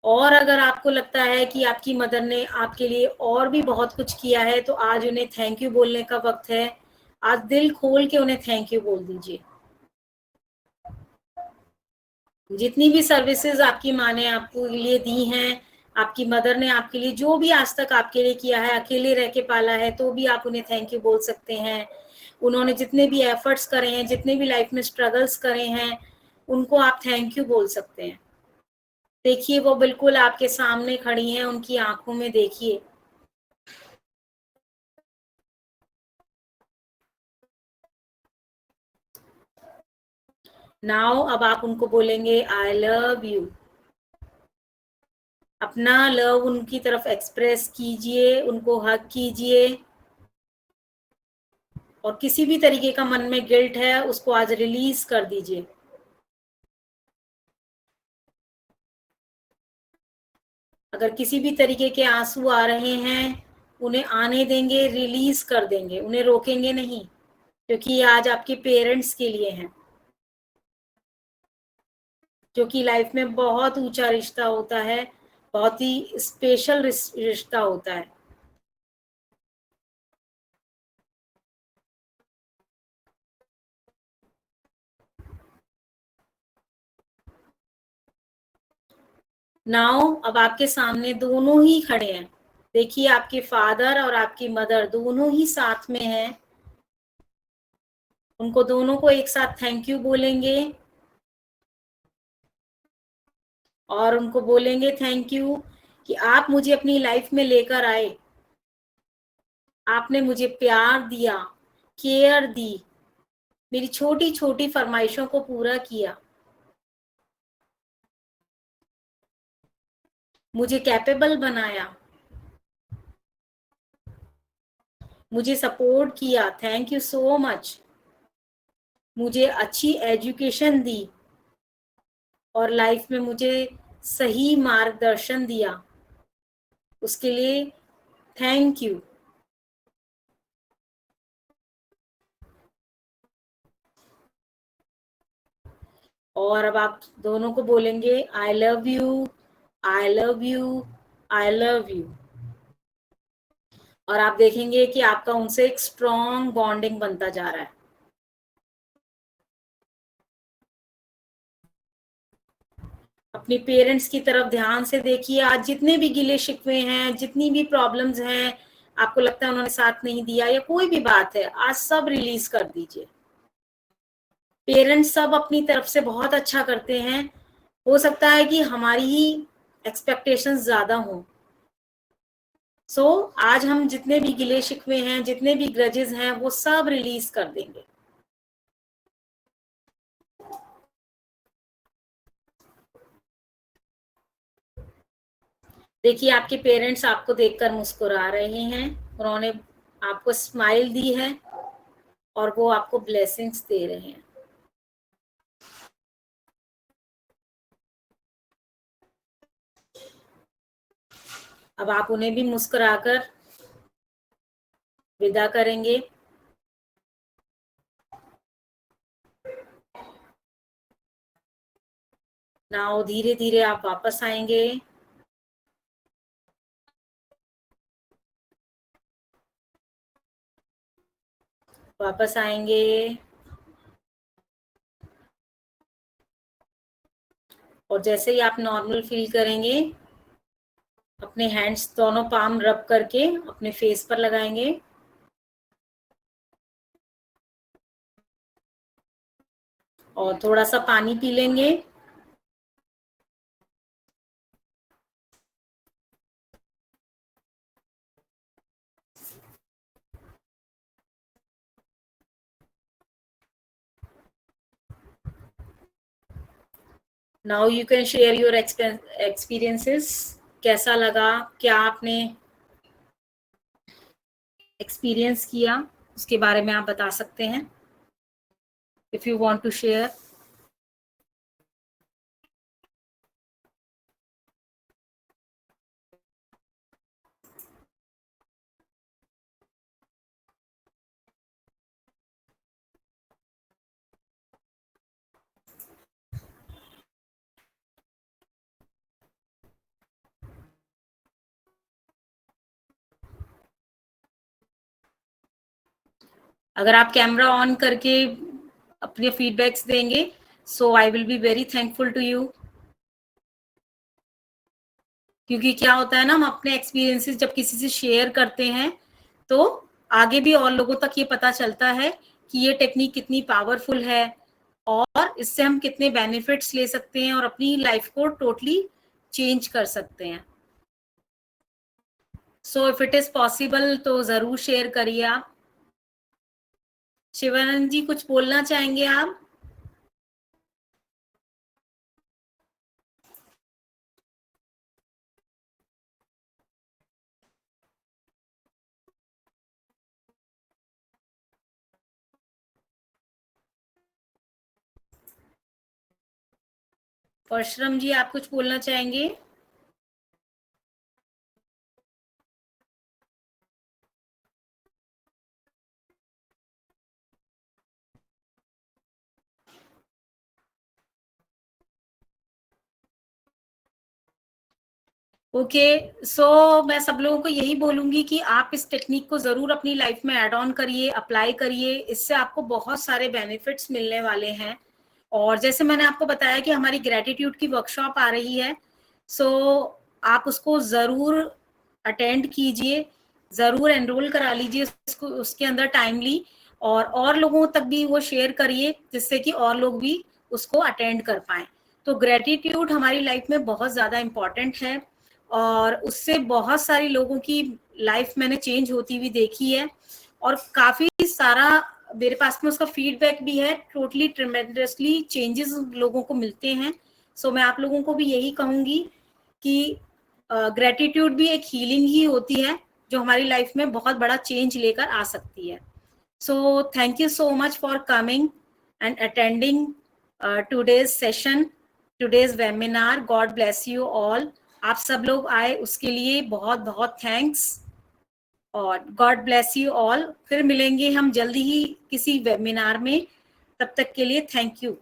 Speaker 1: और अगर आपको लगता है कि आपकी मदर ने आपके लिए और भी बहुत कुछ किया है, तो आज उन्हें थैंक यू बोलने का वक्त है। आज दिल खोल के उन्हें थैंक यू बोल दीजिए। जितनी भी सर्विसेज आपकी माँ ने आपको लिए दी हैं, आपकी मदर ने आपके लिए जो भी आज तक आपके लिए किया है, अकेले रह के पाला है, तो भी आप उन्हें थैंक यू बोल सकते हैं। उन्होंने जितने भी एफर्ट्स करे हैं, जितने भी लाइफ में स्ट्रगल्स करे हैं, उनको आप थैंक यू बोल सकते हैं। देखिए, वो बिल्कुल आपके सामने खड़ी हैं, उनकी आंखों में देखिए। नाउ अब आप उनको बोलेंगे आई लव यू। अपना लव उनकी तरफ एक्सप्रेस कीजिए, उनको हग कीजिए। और किसी भी तरीके का मन में गिल्ट है, उसको आज रिलीज कर दीजिए। अगर किसी भी तरीके के आंसू आ रहे हैं, उन्हें आने देंगे, रिलीज कर देंगे, उन्हें रोकेंगे नहीं, क्योंकि ये आज आपके पेरेंट्स के लिए हैं, जो कि लाइफ में बहुत ऊंचा रिश्ता होता है, बहुत ही स्पेशल रिश्ता होता है। नाउ अब आपके सामने दोनों ही खड़े हैं। देखिए, आपके फादर और आपकी मदर दोनों ही साथ में हैं। उनको दोनों को एक साथ थैंक यू बोलेंगे और उनको बोलेंगे थैंक यू कि आप मुझे अपनी लाइफ में लेकर आए। आपने मुझे प्यार दिया, केयर दी, मेरी छोटी छोटी फरमाइशों को पूरा किया, मुझे कैपेबल बनाया, मुझे सपोर्ट किया। Thank you so much. मुझे अच्छी एजुकेशन दी और लाइफ में मुझे सही मार्गदर्शन दिया, उसके लिए थैंक यू। और अब आप दोनों को बोलेंगे आई love you, I love you, I love you. और आप देखेंगे कि आपका उनसे एक स्ट्रॉन्ग बॉन्डिंग बनता जा रहा है। अपने पेरेंट्स की तरफ ध्यान से देखिए। आज जितने भी गिले शिकवे हैं, जितनी भी प्रॉब्लम्स हैं, आपको लगता है उन्होंने साथ नहीं दिया या कोई भी बात है, आज सब रिलीज कर दीजिए। पेरेंट्स सब अपनी तरफ से बहुत अच्छा करते हैं। हो सकता है कि हमारी ही एक्सपेक्टेशंस ज्यादा हों। सो आज हम जितने भी गिले शिकवे हैं, जितने भी ग्रजेस हैं, वो सब रिलीज कर देंगे। देखिए, आपके पेरेंट्स आपको देखकर मुस्कुरा रहे हैं, उन्होंने आपको स्माइल दी है और वो आपको ब्लेसिंग्स दे रहे हैं। अब आप उन्हें भी मुस्कुराकर विदा करेंगे। नाउ धीरे धीरे आप वापस आएंगे वापस आएंगे और जैसे ही आप नॉर्मल फील करेंगे अपने हैंड्स दोनों पाम रब करके अपने फेस पर लगाएंगे और थोड़ा सा पानी पी लेंगे। Now you can share your experiences. कैसा लगा, क्या आपने एक्सपीरियंस किया, उसके बारे में आप बता सकते हैं if you want to share. अगर आप कैमरा ऑन करके अपने फीडबैक्स देंगे so I will be very thankful to you. क्योंकि क्या होता है ना, हम अपने एक्सपीरियंसेस जब किसी से शेयर करते हैं तो आगे भी और लोगों तक ये पता चलता है कि ये टेक्निक कितनी पावरफुल है और इससे हम कितने बेनिफिट्स ले सकते हैं और अपनी लाइफ को टोटली चेंज कर सकते हैं। So if it is possible तो जरूर शेयर करिए आप। शिवानंद जी कुछ बोलना चाहेंगे आप? परशुराम जी आप कुछ बोलना चाहेंगे? ओके सो मैं सब लोगों को यही बोलूंगी कि आप इस टेक्निक को जरूर अपनी लाइफ में ऐड ऑन करिए, अप्लाई करिए। इससे आपको बहुत सारे बेनिफिट्स मिलने वाले हैं। और जैसे मैंने आपको बताया कि हमारी ग्रेटिट्यूड की वर्कशॉप आ रही है, सो आप उसको जरूर अटेंड कीजिए, जरूर एनरोल करा लीजिए उसको, उसके अंदर टाइमली, और लोगों तक भी वो शेयर करिए जिससे कि और लोग भी उसको अटेंड कर पाए। तो ग्रेटिट्यूड हमारी लाइफ में बहुत ज्यादा इम्पोर्टेंट है और उससे बहुत सारी लोगों की लाइफ मैंने चेंज होती हुई देखी है और काफी सारा मेरे पास में उसका फीडबैक भी है। टोटली ट्रेमेंडसली चेंजेस लोगों को मिलते हैं। सो मैं आप लोगों को भी यही कहूंगी कि ग्रेटिट्यूड भी एक हीलिंग ही होती है जो हमारी लाइफ में बहुत बड़ा चेंज लेकर आ सकती है। So thank you so much for coming and attending today's session, today's webinar. God bless you all. आप सब लोग आए उसके लिए बहुत बहुत थैंक्स और गॉड ब्लेस यू ऑल। फिर मिलेंगे हम जल्दी ही किसी वेबिनार में, तब तक के लिए थैंक यू।